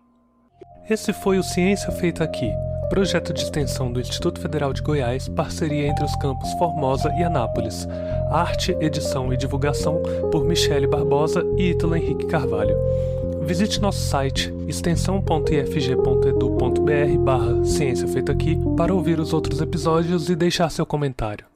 S1: Esse foi o Ciência Feita Aqui, projeto de extensão do Instituto Federal de Goiás, parceria entre os campos Formosa e Anápolis. Arte, edição e divulgação por Michele Barbosa e Ítalo Henrique Carvalho. visite nosso site extensão.ifg.edu.br/ciência feito aqui para ouvir os outros episódios e deixar seu comentário.